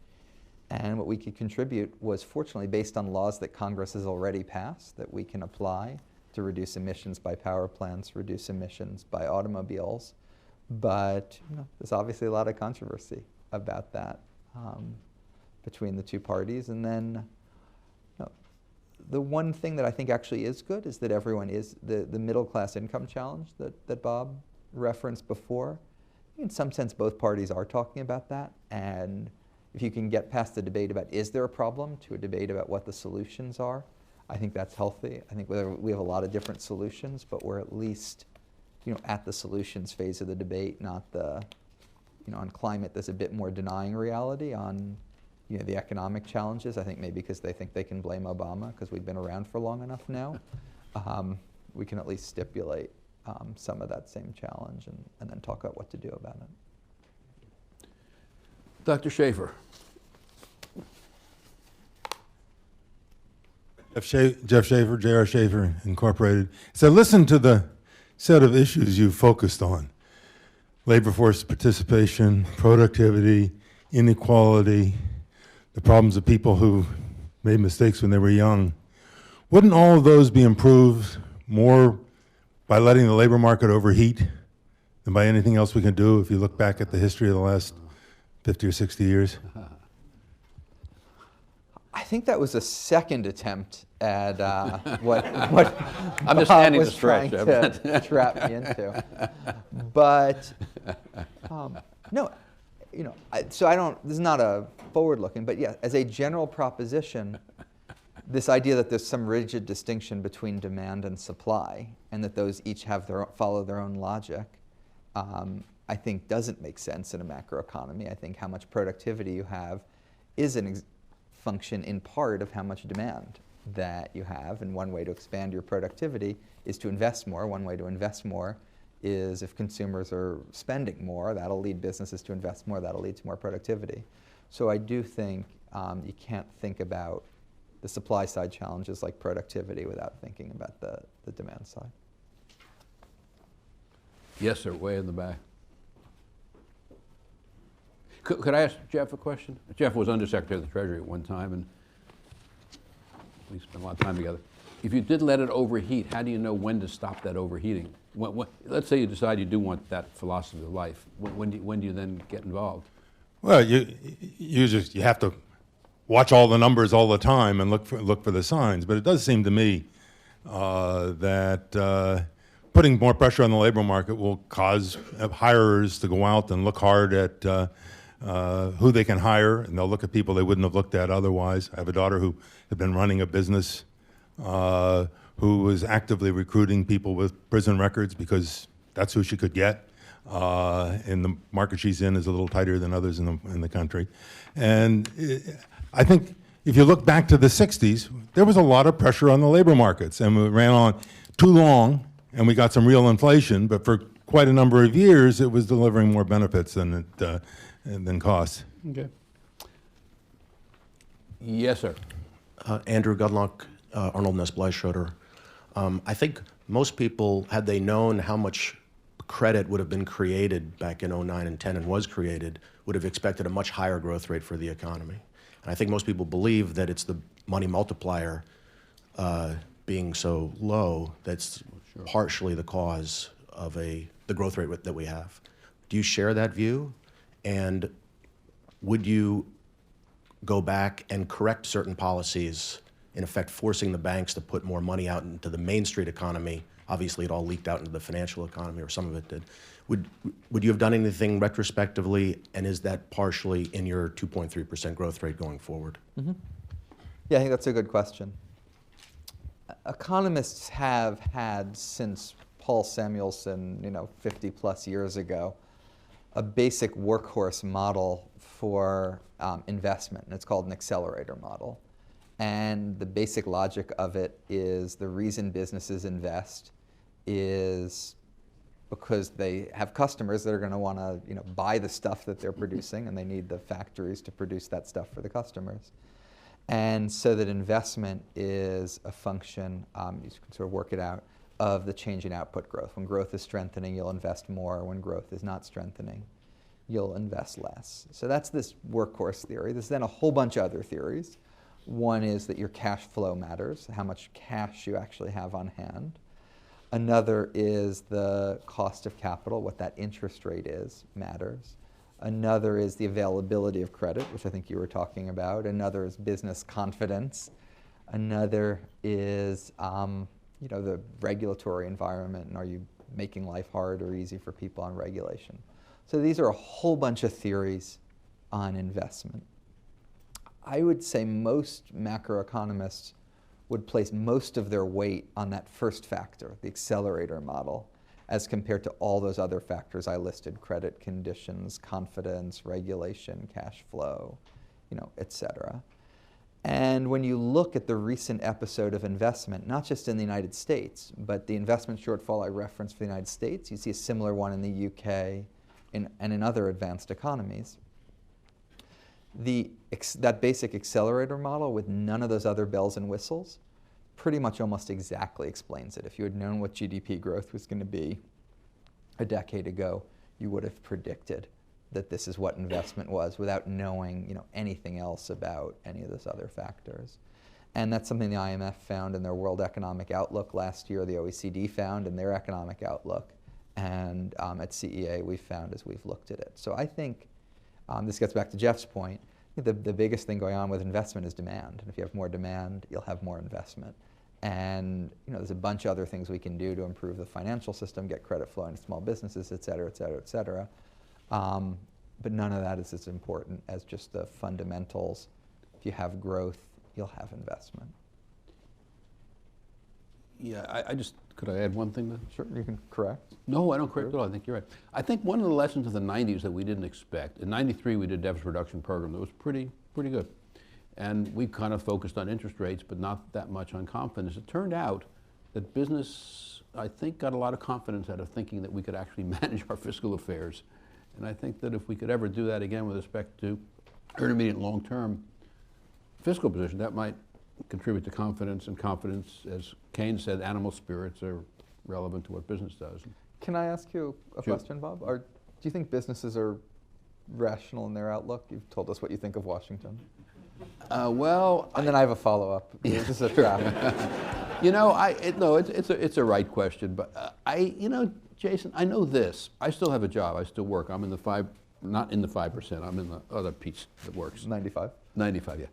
And what we could contribute was fortunately based on laws that Congress has already passed that we can apply to reduce emissions by power plants, reduce emissions by automobiles. But you know, there's obviously a lot of controversy about that between the two parties. And then you know, the one thing that I think actually is good is that everyone is, the middle class income challenge that Bob referenced before. In some sense, both parties are talking about that. And if you can get past the debate about is there a problem to a debate about what the solutions are, I think that's healthy. I think we have a lot of different solutions, but we're at least, you know, at the solutions phase of the debate, not the, you know, on climate there's a bit more denying reality. On, you know, the economic challenges, I think maybe because they think they can blame Obama because we've been around for long enough now, we can at least stipulate some of that same challenge and then talk about what to do about it. Dr. Schaefer. Jeff Schaefer, J.R. Schaefer Incorporated. So listen to the set of issues you focused on. Labor force participation, productivity, inequality, the problems of people who made mistakes when they were young. Wouldn't all of those be improved more by letting the labor market overheat than by anything else we can do if you look back at the history of the last 50 or 60 years? I think that was a second attempt at what I'm just Bob standing was to stretch, trying to trap me into. But no, you know, so I don't. This is not a forward-looking, but yeah, as a general proposition, this idea that there's some rigid distinction between demand and supply, and that those each have follow their own logic, I think doesn't make sense in a macroeconomy. I think how much productivity you have is an function in part of how much demand that you have, and one way to expand your productivity is to invest more. One way to invest more is if consumers are spending more, that'll lead businesses to invest more, that'll lead to more productivity. So I do think you can't think about the supply side challenges like productivity without thinking about the demand side. Yes, sir, way in the back. Could I ask Jeff a question? Jeff was Undersecretary of the Treasury at one time, and we spent a lot of time together. If you did let it overheat, how do you know when to stop that overheating? Let's say you decide you do want that philosophy of life. When do you then get involved? Well, you have to watch all the numbers all the time and look for the signs. But it does seem to me that putting more pressure on the labor market will cause hirers to go out and look hard at who they can hire, and they'll look at people they wouldn't have looked at otherwise. I have a daughter who had been running a business who was actively recruiting people with prison records because that's who she could get. And the market she's in is a little tighter than others in the country. And I think if you look back to the 60s, there was a lot of pressure on the labor markets, and we ran on too long, and we got some real inflation, but for quite a number of years, it was delivering more benefits than costs. Okay. Yes, sir. Andrew Gudlock, Arnold Ness Bleischroeder. I think most people, had they known how much credit would have been created back in 09 and 10 and was created, would have expected a much higher growth rate for the economy. And I think most people believe that it's the money multiplier being so low that's partially the cause of the growth rate that we have. Do you share that view? And would you go back and correct certain policies, in effect forcing the banks to put more money out into the Main Street economy? Obviously, it all leaked out into the financial economy, or some of it did. Would you have done anything retrospectively, and is that partially in your 2.3% growth rate going forward? Mm-hmm. Yeah, I think that's a good question. Economists have had, since Paul Samuelson, 50 plus years ago, a basic workhorse model for investment, and it's called an accelerator model. And the basic logic of it is the reason businesses invest is because they have customers that are going to want to, buy the stuff that they're producing, and they need the factories to produce that stuff for the customers. And so that investment is a function, you can sort of work it out, of the change in output growth. When growth is strengthening, you'll invest more. When growth is not strengthening, you'll invest less. So that's this workhorse theory. There's then a whole bunch of other theories. One is that your cash flow matters, how much cash you actually have on hand. Another is the cost of capital, what that interest rate is, matters. Another is the availability of credit, which I think you were talking about. Another is business confidence. Another is the regulatory environment, and are you making life hard or easy for people on regulation? So these are a whole bunch of theories on investment. I would say most macroeconomists would place most of their weight on that first factor, the accelerator model, as compared to all those other factors I listed: credit conditions, confidence, regulation, cash flow, et cetera. And when you look at the recent episode of investment, not just in the United States, but the investment shortfall I referenced for the United States, you see a similar one in the UK and in other advanced economies. That basic accelerator model with none of those other bells and whistles pretty much almost exactly explains it. If you had known what GDP growth was going to be a decade ago, you would have predicted that this is what investment was without knowing anything else about any of those other factors. And that's something the IMF found in their World Economic Outlook last year, the OECD found in their Economic Outlook, and at CEA we've found as we've looked at it. So I think this gets back to Jeff's point. The biggest thing going on with investment is demand. And if you have more demand, you'll have more investment. And there's a bunch of other things we can do to improve the financial system, get credit flow into small businesses, et cetera, et cetera, et cetera. But none of that is as important as just the fundamentals. If you have growth, you'll have investment. Yeah, could I add one thing then? Sure, you can correct. No, I don't correct at all. I think you're right. I think one of the lessons of the 90s that we didn't expect, in 93 we did a deficit reduction program that was pretty good. And we kind of focused on interest rates, but not that much on confidence. It turned out that business, I think, got a lot of confidence out of thinking that we could actually manage our fiscal affairs. And I think that if we could ever do that again with respect to intermediate and long-term fiscal position, that might contribute to confidence, and confidence, as Keynes said, animal spirits are relevant to what business does. Can I ask you a Sure. question, Bob? Do you think businesses are rational in their outlook? You've told us what you think of Washington. And then I have a follow-up. This is a trap. It's a right question, but Jason, I know this. I still have a job. I still work. I'm in the not in the 5%. I'm in the other piece that works. 95. 95, yeah.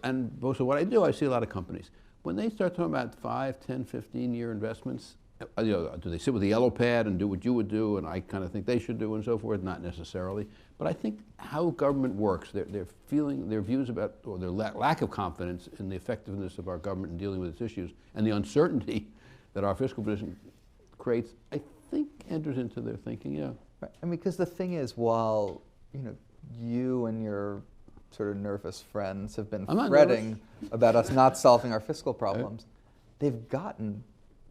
And so what I do, I see a lot of companies. When they start talking about 5, 10, 15-year investments, do they sit with the yellow pad and do what you would do, and I kind of think they should do, and so forth? Not necessarily. But I think how government works, their views about, or their lack of confidence in the effectiveness of our government in dealing with its issues, and the uncertainty that our fiscal position creates, I think enters into their thinking, yeah. Right. And because the thing is, while you and your sort of nervous friends have been fretting about us not solving our fiscal problems, they've gotten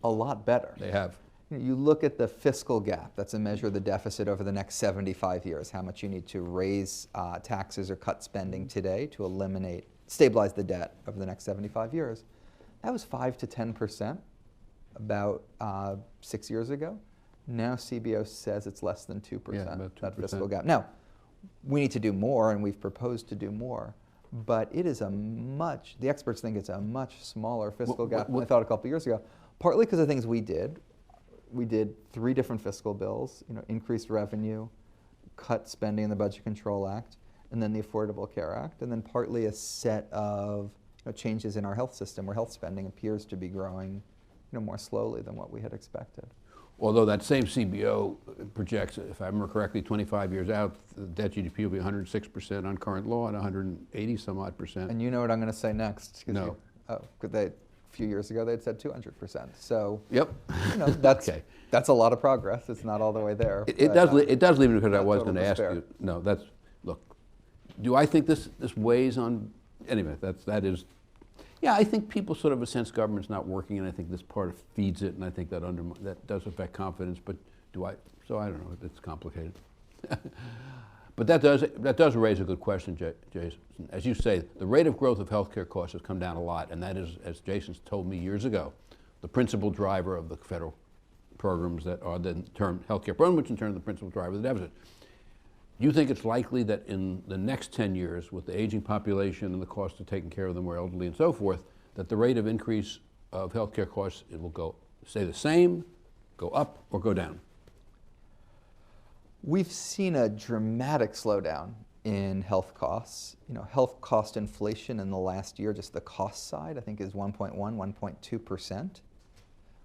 a lot better. They have. You look at the fiscal gap, that's a measure of the deficit over the next 75 years, how much you need to raise taxes or cut spending today to stabilize the debt over the next 75 years. That was 5 to 10% about 6 years ago. Now CBO says it's less than 2%, Yeah, about 2%. that fiscal gap. Now, we need to do more, and we've proposed to do more, but it is the experts think it's a much smaller fiscal gap than I thought a couple years ago, partly because of things we did. We did 3 different fiscal bills, increased revenue, cut spending in the Budget Control Act, and then the Affordable Care Act, and then partly a set of changes in our health system where health spending appears to be growing more slowly than what we had expected. Although that same CBO projects, if I remember correctly, 25 years out, the debt GDP will be 106% on current law and 180 some odd percent. And you know what I'm going to say next? No. Could they few years ago, they'd said 200%. So, Yep. you know, that's, Okay. that's a lot of progress. It's not all the way there. It but, does. It does leave me because I not was total going to ask despair. you. No, that's look. Do I think this weighs on? Anyway, that is. Yeah, I think people sort of sense government's not working, and I think this part of feeds it, and I think that that does affect confidence. But do I? So I don't know. It's complicated. But that does raise a good question, Jason. As you say, the rate of growth of healthcare costs has come down a lot, and that is, as Jason's told me years ago, the principal driver of the federal programs that are the term healthcare program, which in turn is the principal driver of the deficit. Do you think it's likely that in the next 10 years, with the aging population and the cost of taking care of the more elderly and so forth, that the rate of increase of healthcare costs, it will stay the same, go up, or go down? We've seen a dramatic slowdown in health costs. You know, health cost inflation in the last year, just the cost side, I think is 1.1, 1.2%,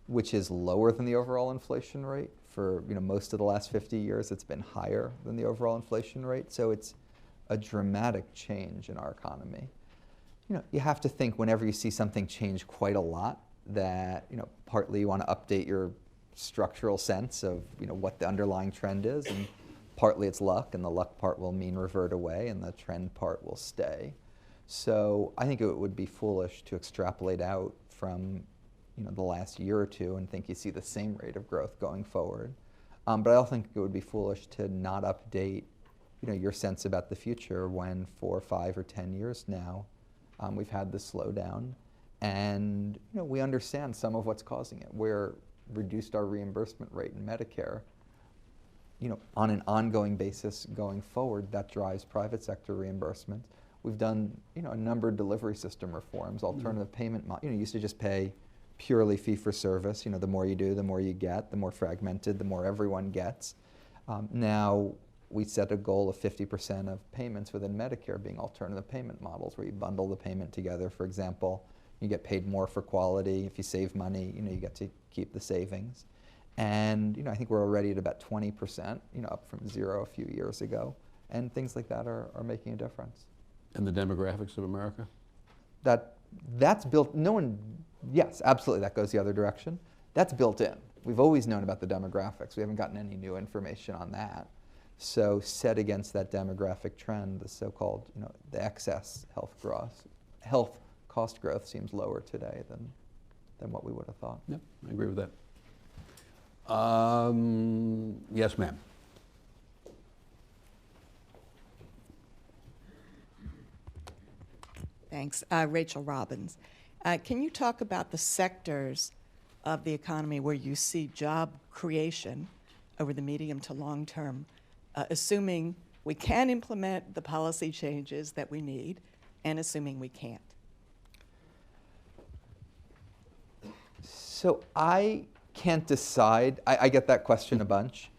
which is lower than the overall inflation rate. For most of the last 50 years, it's been higher than the overall inflation rate. So it's a dramatic change in our economy. You have to think whenever you see something change quite a lot that partly you want to update your structural sense of what the underlying trend is, and partly it's luck, and the luck part will mean revert away, and the trend part will stay. So I think it would be foolish to extrapolate out from the last year or two and think you see the same rate of growth going forward. But I also think it would be foolish to not update your sense about the future when 4, 5, or 10 years now we've had this slowdown, and we understand some of what's causing it. We're reduced our reimbursement rate in Medicare. On an ongoing basis going forward, that drives private sector reimbursement. We've done a number of delivery system reforms, alternative payment. You used to just pay purely fee for service. The more you do, the more you get. The more fragmented, the more everyone gets. Now we set a goal of 50% of payments within Medicare being alternative payment models, where you bundle the payment together. For example, you get paid more for quality. If you save money, you get to keep the savings. And I think we're already at about 20%, up from 0 a few years ago. And things like that are making a difference. And the demographics of America? That's built. Yes, absolutely. That goes the other direction. That's built in. We've always known about the demographics. We haven't gotten any new information on that. So set against that demographic trend, the so-called, the excess health cost growth seems lower today than what we would have thought. Yep, I agree with that. Yes, ma'am. Thanks. Rachel Robbins. Can you talk about the sectors of the economy where you see job creation over the medium to long term, assuming we can implement the policy changes that we need and assuming we can't? So I can't decide. I get that question a bunch.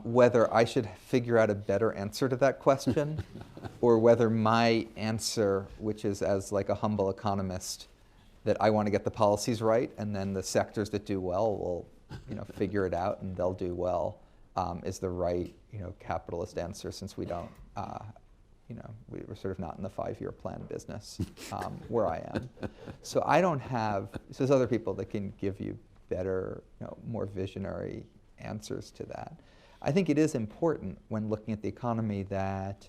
Whether I should figure out a better answer to that question or whether my answer, which is as like a humble economist, that I want to get the policies right and then the sectors that do well will figure it out and they'll do well, is the right capitalist answer, since we don't, we're sort of not in the 5-year plan business where I am. So I don't have, so there's other people that can give you better, more visionary answers to that. I think it is important when looking at the economy that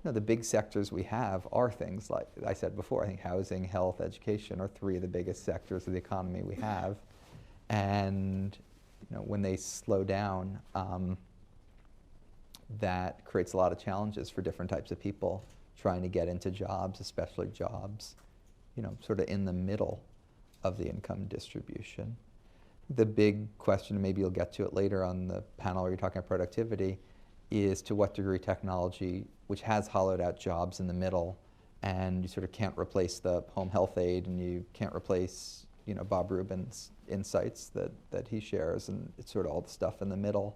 the big sectors we have are things like I said before. I think housing, health, education are 3 of the biggest sectors of the economy we have, and when they slow down, that creates a lot of challenges for different types of people trying to get into jobs, especially jobs, sort of in the middle of the income distribution. The big question, and maybe you'll get to it later on the panel where you're talking about productivity, is to what degree technology, which has hollowed out jobs in the middle, and you sort of can't replace the home health aide, and you can't replace Bob Rubin's insights that he shares, and it's sort of all the stuff in the middle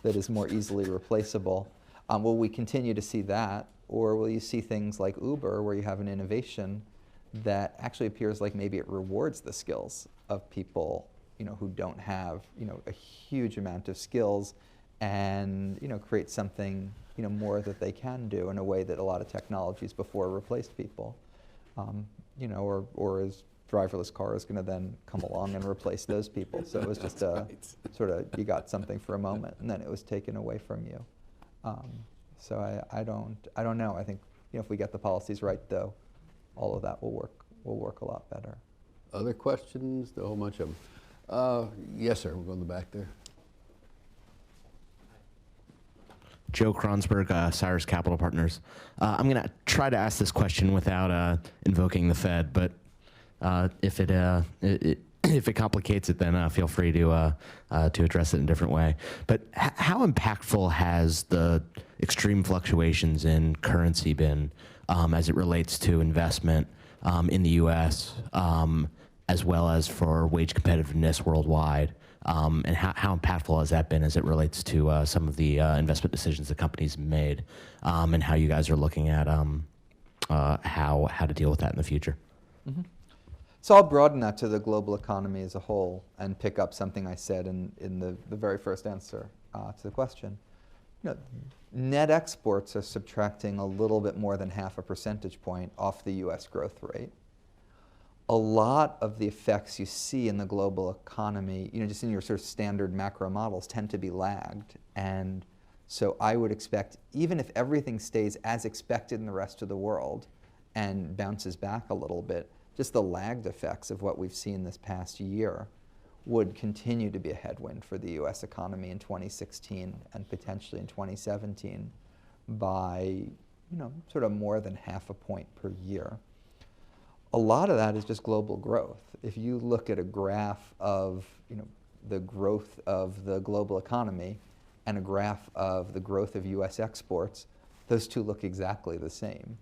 that is more easily replaceable. Will we continue to see that, or will you see things like Uber, where you have an innovation that actually appears like maybe it rewards the skills of people who don't have a huge amount of skills, and create something more that they can do in a way that a lot of technologies before replaced people, or is driverless car is going to then come along and replace those people. So it was just a sort of, you got something for a moment, and then it was taken away from you. So I don't know. I think, you know, if we get the policies right, though, all of that will work a lot better. Other questions? A whole bunch of them. Yes, sir. We'll go in the back there. Joe Kronsberg, Cyrus Capital Partners. I'm going to try to ask this question without invoking the Fed, but if it complicates it, then feel free to address it in a different way. But how impactful has the extreme fluctuations in currency been as it relates to investment in the U.S. As well as for wage competitiveness worldwide? And how impactful has that been as it relates to some of the investment decisions that companies made, and how you guys are looking at how to deal with that in the future? Mm-hmm. So I'll broaden that to the global economy as a whole and pick up something I said in the very first answer to the question. You know, net exports are subtracting a little bit more than 0.5 percentage point off the U.S. growth rate. A lot of the effects you see in the global economy, you know, just in your sort of standard macro models, tend to be lagged. And so I would expect, even if everything stays as expected in the rest of the world and bounces back a little bit, just the lagged effects of what we've seen this past year would continue to be a headwind for the U.S. economy in 2016 and potentially in 2017 by, you know, sort of more than 0.5 point per year. A lot of that is just global growth. If you look at a graph of, you know, the growth of the global economy and a graph of the growth of U.S. exports, those two look exactly the same.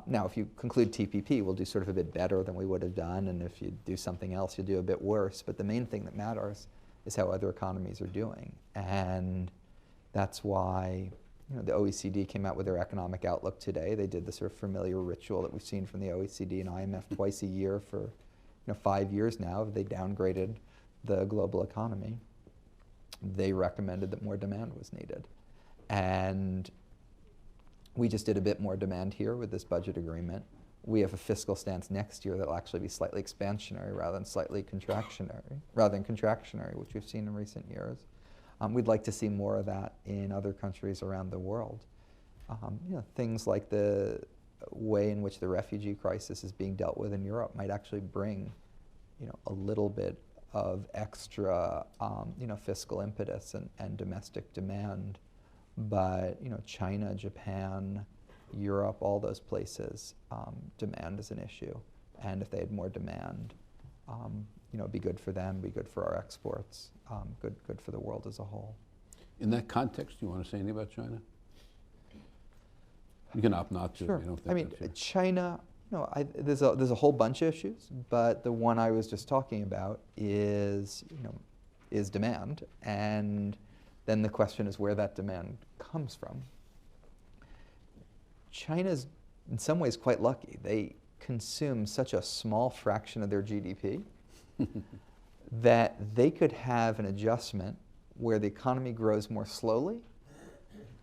Now, if you conclude TPP, we'll do sort of a bit better than we would have done, and if you do something else, you'll do a bit worse. But the main thing that matters is how other economies are doing, and that's why, you know, the OECD came out with their economic outlook today. They did the sort of familiar ritual that we've seen from the OECD and IMF twice a year for, you know, 5 years now. They downgraded the global economy. They recommended that more demand was needed, and we just did a bit more demand here with this budget agreement. We have a fiscal stance next year that will actually be slightly expansionary rather than slightly contractionary, which we've seen in recent years. We'd like to see more of that in other countries around the world. You know, things like the way in which the refugee crisis is being dealt with in Europe might actually bring, you know, a little bit of extra, you know, fiscal impetus and domestic demand. But, you know, China, Japan, Europe, all those places, demand is an issue. And if they had more demand, you know, it'd be good for them, be good for our exports, good for the world as a whole. In that context, do you want to say anything about China? You can opt not to. Sure. If you don't think I mean, that's it. China, you know, there's a whole bunch of issues, but the one I was just talking about is, you know, is demand, and then the question is where that demand comes from. China's in some ways quite lucky. They consume such a small fraction of their GDP that they could have an adjustment where the economy grows more slowly,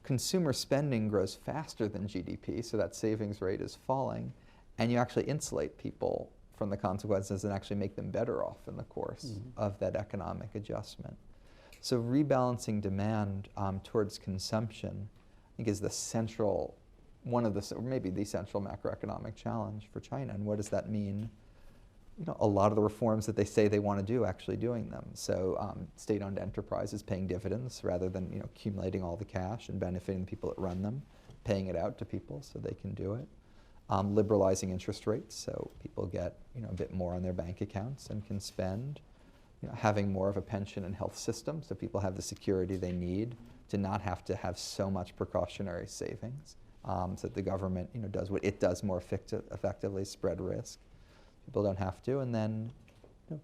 consumer spending grows faster than GDP, so that savings rate is falling, and you actually insulate people from the consequences and actually make them better off in the course of that economic adjustment. So rebalancing demand towards consumption, I think, is the central, one of the, or maybe the central macroeconomic challenge for China. And what does that mean? You know, a lot of the reforms that they say they want to do, actually doing them. So state-owned enterprises paying dividends rather than, you know, accumulating all the cash and benefiting the people that run them, paying it out to people so they can do it. Liberalizing interest rates so people get, you know, a bit more on their bank accounts and can spend. You know, having more of a pension and health system so people have the security they need to not have to have so much precautionary savings, so that the government, you know, does what it does more effectively, spread risk. People don't have to, and then, you know,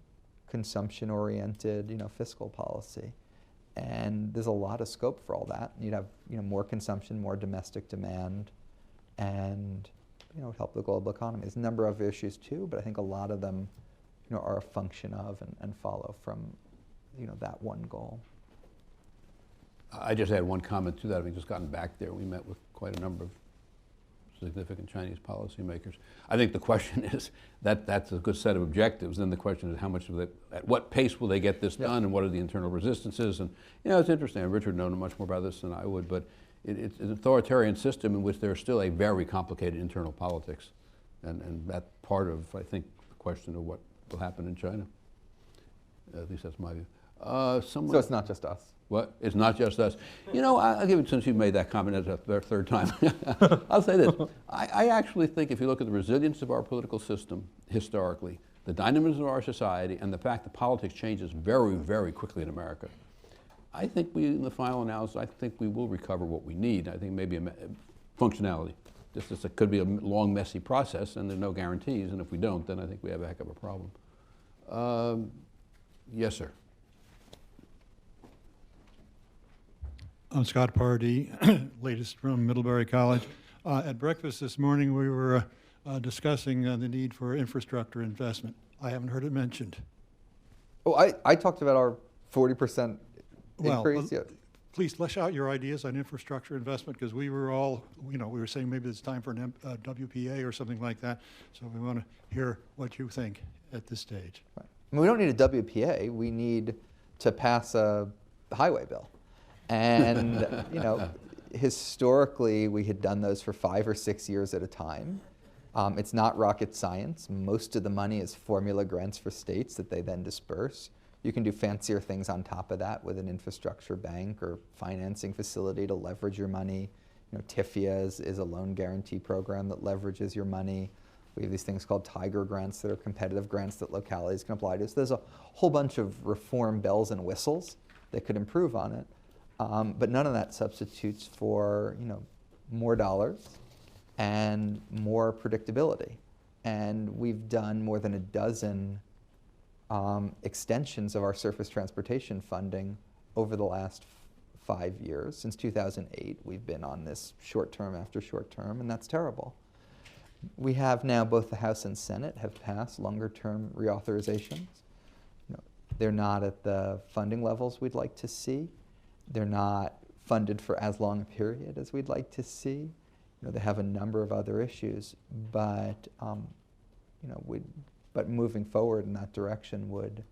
consumption-oriented, you know, fiscal policy. And there's a lot of scope for all that. You'd have, you know, more consumption, more domestic demand, and, you know, help the global economy. There's a number of issues too, but I think a lot of them, you know, are a function of and follow from, you know, that one goal. I just had one comment to that. Having just gotten back there, we met with quite a number of significant Chinese policymakers. I think the question is that's a good set of objectives. Then the question is how much of at what pace will they get this done, and what are the internal resistances? And it's interesting. Richard knows much more about this than I would, but it's an authoritarian system in which there's still a very complicated internal politics, and that's part of, I think, the question of what will happen in China. At least that's my view. So it's not just us. What? It's not just us. I'll give it, since you made that comment as a third time, I'll say this. I actually think if you look at the resilience of our political system historically, the dynamism of our society, and the fact that politics changes very, very quickly in America, I think in the final analysis, I think we will recover what we need. I think maybe functionality. It could be a long, messy process, and there's no guarantees, and if we don't, then I think we have a heck of a problem. Yes, sir. I'm Scott Pardee, latest from Middlebury College. At breakfast this morning, we were discussing the need for infrastructure investment. I haven't heard it mentioned. Oh, I talked about our 40% increase. Yeah. Please flesh out your ideas on infrastructure investment, because we were all, we were saying maybe it's time for an WPA or something like that. So we want to hear what you think at this stage. Right. I mean, we don't need a WPA. We need to pass a highway bill. And, historically, we had done those for 5 or 6 years at a time. It's not rocket science. Most of the money is formula grants for states that they then disperse. You can do fancier things on top of that with an infrastructure bank or financing facility to leverage your money. TIFIA is a loan guarantee program that leverages your money. We have these things called Tiger grants that are competitive grants that localities can apply to. So there's a whole bunch of reform bells and whistles that could improve on it. But none of that substitutes for more dollars and more predictability. And we've done more than a dozen extensions of our surface transportation funding over the last 5 years. Since 2008, we've been on this short term after short term, and that's terrible. We have now both the House and Senate have passed longer term reauthorizations. They're not at the funding levels we'd like to see. They're not funded for as long a period as we'd like to see. They have a number of other issues, but but moving forward in that direction would,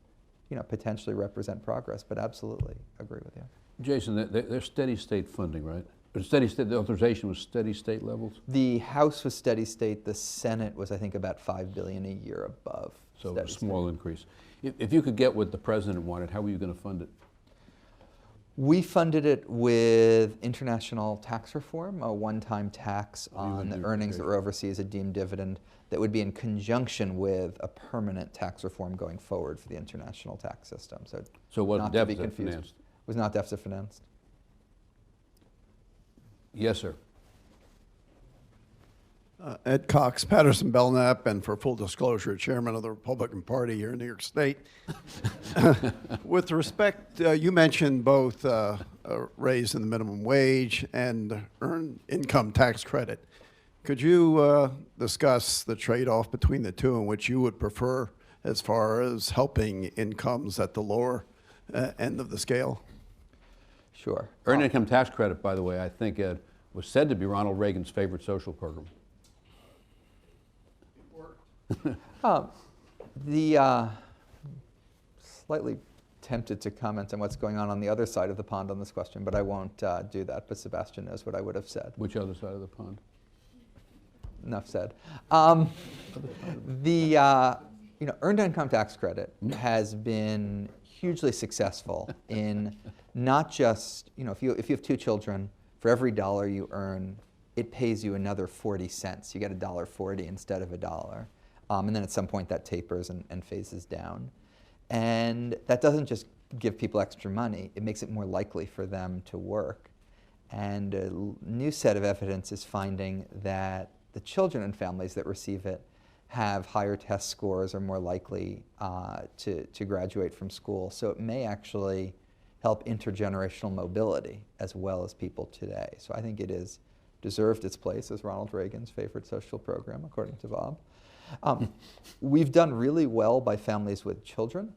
potentially represent progress. But absolutely agree with you. Jason, they're steady state funding, right? Steady state. The authorization was steady state levels. The House was steady state. The Senate was, I think, about $5 billion a year above. So a small increase. If you could get what the president wanted, how were you going to fund it? We funded it with international tax reform, a one-time tax on the earnings that were overseas, a deemed dividend that would be in conjunction with a permanent tax reform going forward for the international tax system. So was deficit financed? Was not deficit financed. Yes, sir. Ed Cox, Patterson Belknap, and for full disclosure, chairman of the Republican Party here in New York State. With respect, you mentioned both a raise in the minimum wage and earned income tax credit. Could you discuss the trade-off between the two and which you would prefer as far as helping incomes at the lower end of the scale? Sure. Earned income tax credit, by the way, I think was said to be Ronald Reagan's favorite social program. Slightly tempted to comment on what's going on the other side of the pond on this question, but I won't do that. But Sebastian knows what I would have said. Which other side of the pond? Enough said. Earned income tax credit has been hugely successful in not just, if you have 2 children, for every dollar you earn, it pays you another 40 cents. You get $1.40 instead of $1. And then at some point that tapers and phases down. And that doesn't just give people extra money, it makes it more likely for them to work. And a new set of evidence is finding that the children and families that receive it have higher test scores, are more likely to graduate from school. So it may actually help intergenerational mobility as well as people today. So I think it has deserved its place as Ronald Reagan's favorite social program, according to Bob. We've done really well by families with children.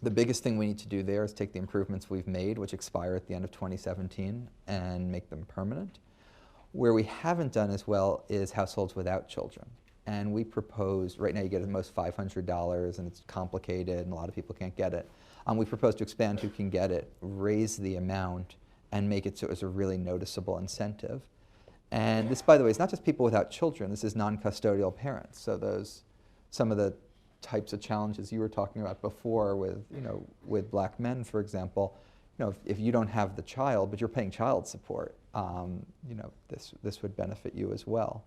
The biggest thing we need to do there is take the improvements we've made, which expire at the end of 2017, and make them permanent. Where we haven't done as well is households without children. And we proposed, right now you get at most $500 and it's complicated and a lot of people can't get it. We proposed to expand who can get it, raise the amount, and make it so it's a really noticeable incentive. And this, by the way, is not just people without children, this is non-custodial parents. So some of the types of challenges you were talking about before with black men, for example, if you don't have the child, but you're paying child support, this would benefit you as well.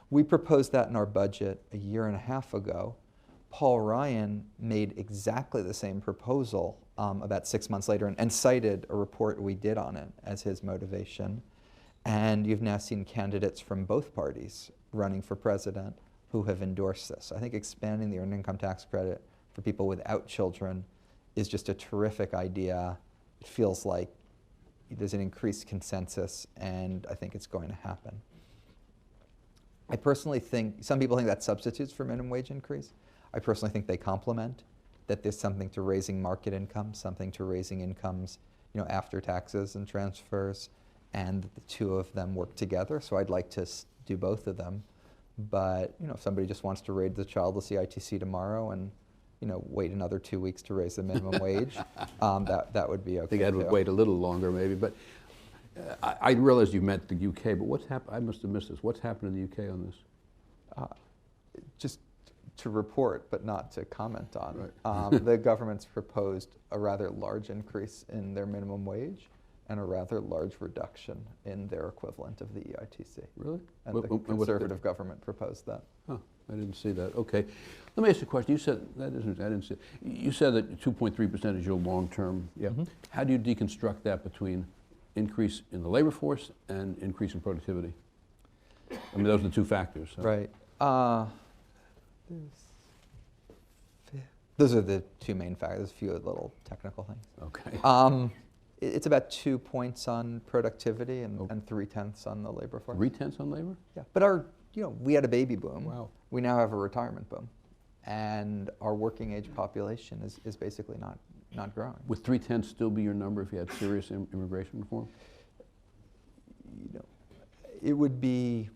We proposed that in our budget a year and a half ago. Paul Ryan made exactly the same proposal about 6 months later and cited a report we did on it as his motivation. And you've now seen candidates from both parties running for president who have endorsed this. I think expanding the earned income tax credit for people without children is just a terrific idea. It feels like there's an increased consensus, and I think it's going to happen. I personally think, some people think that substitutes for minimum wage increase. I personally think they complement, that there's something to raising market income, something to raising incomes, after taxes and transfers, and the two of them work together. So I'd like to do both of them. But if somebody just wants to raise the child to CITC tomorrow and wait another 2 weeks to raise the minimum wage, that would be okay. I think Ed would wait a little longer maybe, but I realized you meant the UK, but what's happened? I must have missed this. What's happened in the UK on this? Just to report, but not to comment on. Right. The government's proposed a rather large increase in their minimum wage and a rather large reduction in their equivalent of the EITC. Really? And the conservative government proposed that. Oh, I didn't see that. Okay. Let me ask you a question. You said, I didn't see it. You said that 2.3% is your long-term. Yeah. Mm-hmm. How do you deconstruct that between increase in the labor force and increase in productivity? I mean, those are the two factors. So. Right. Those are the two main factors. There's a few little technical things. Okay. It's about 2 points on productivity and 3/10 on the labor force. 3/10 on labor? Yeah. But we had a baby boom. Wow. We now have a retirement boom. And our working age population is basically not growing. Would 3/10 still be your number if you had serious immigration reform? It would be,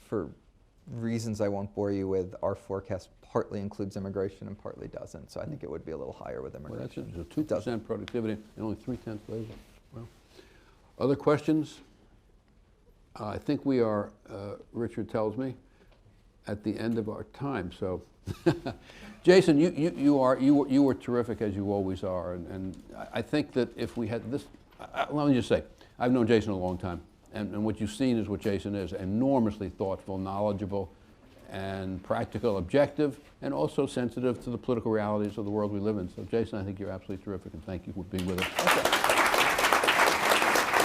for reasons I won't bore you with, our forecast partly includes immigration and partly doesn't. So I think it would be a little higher with Well, that's immigration. it. So 2% productivity and only 3/10 labor. Well, other questions? I think we are, Richard tells me, at the end of our time. So, Jason, you were terrific as you always are, and I think that if we had this, let me just say, I've known Jason a long time, and what you've seen is what Jason is: enormously thoughtful, knowledgeable, and practical, objective, and also sensitive to the political realities of the world we live in. So, Jason, I think you're absolutely terrific, and thank you for being with us.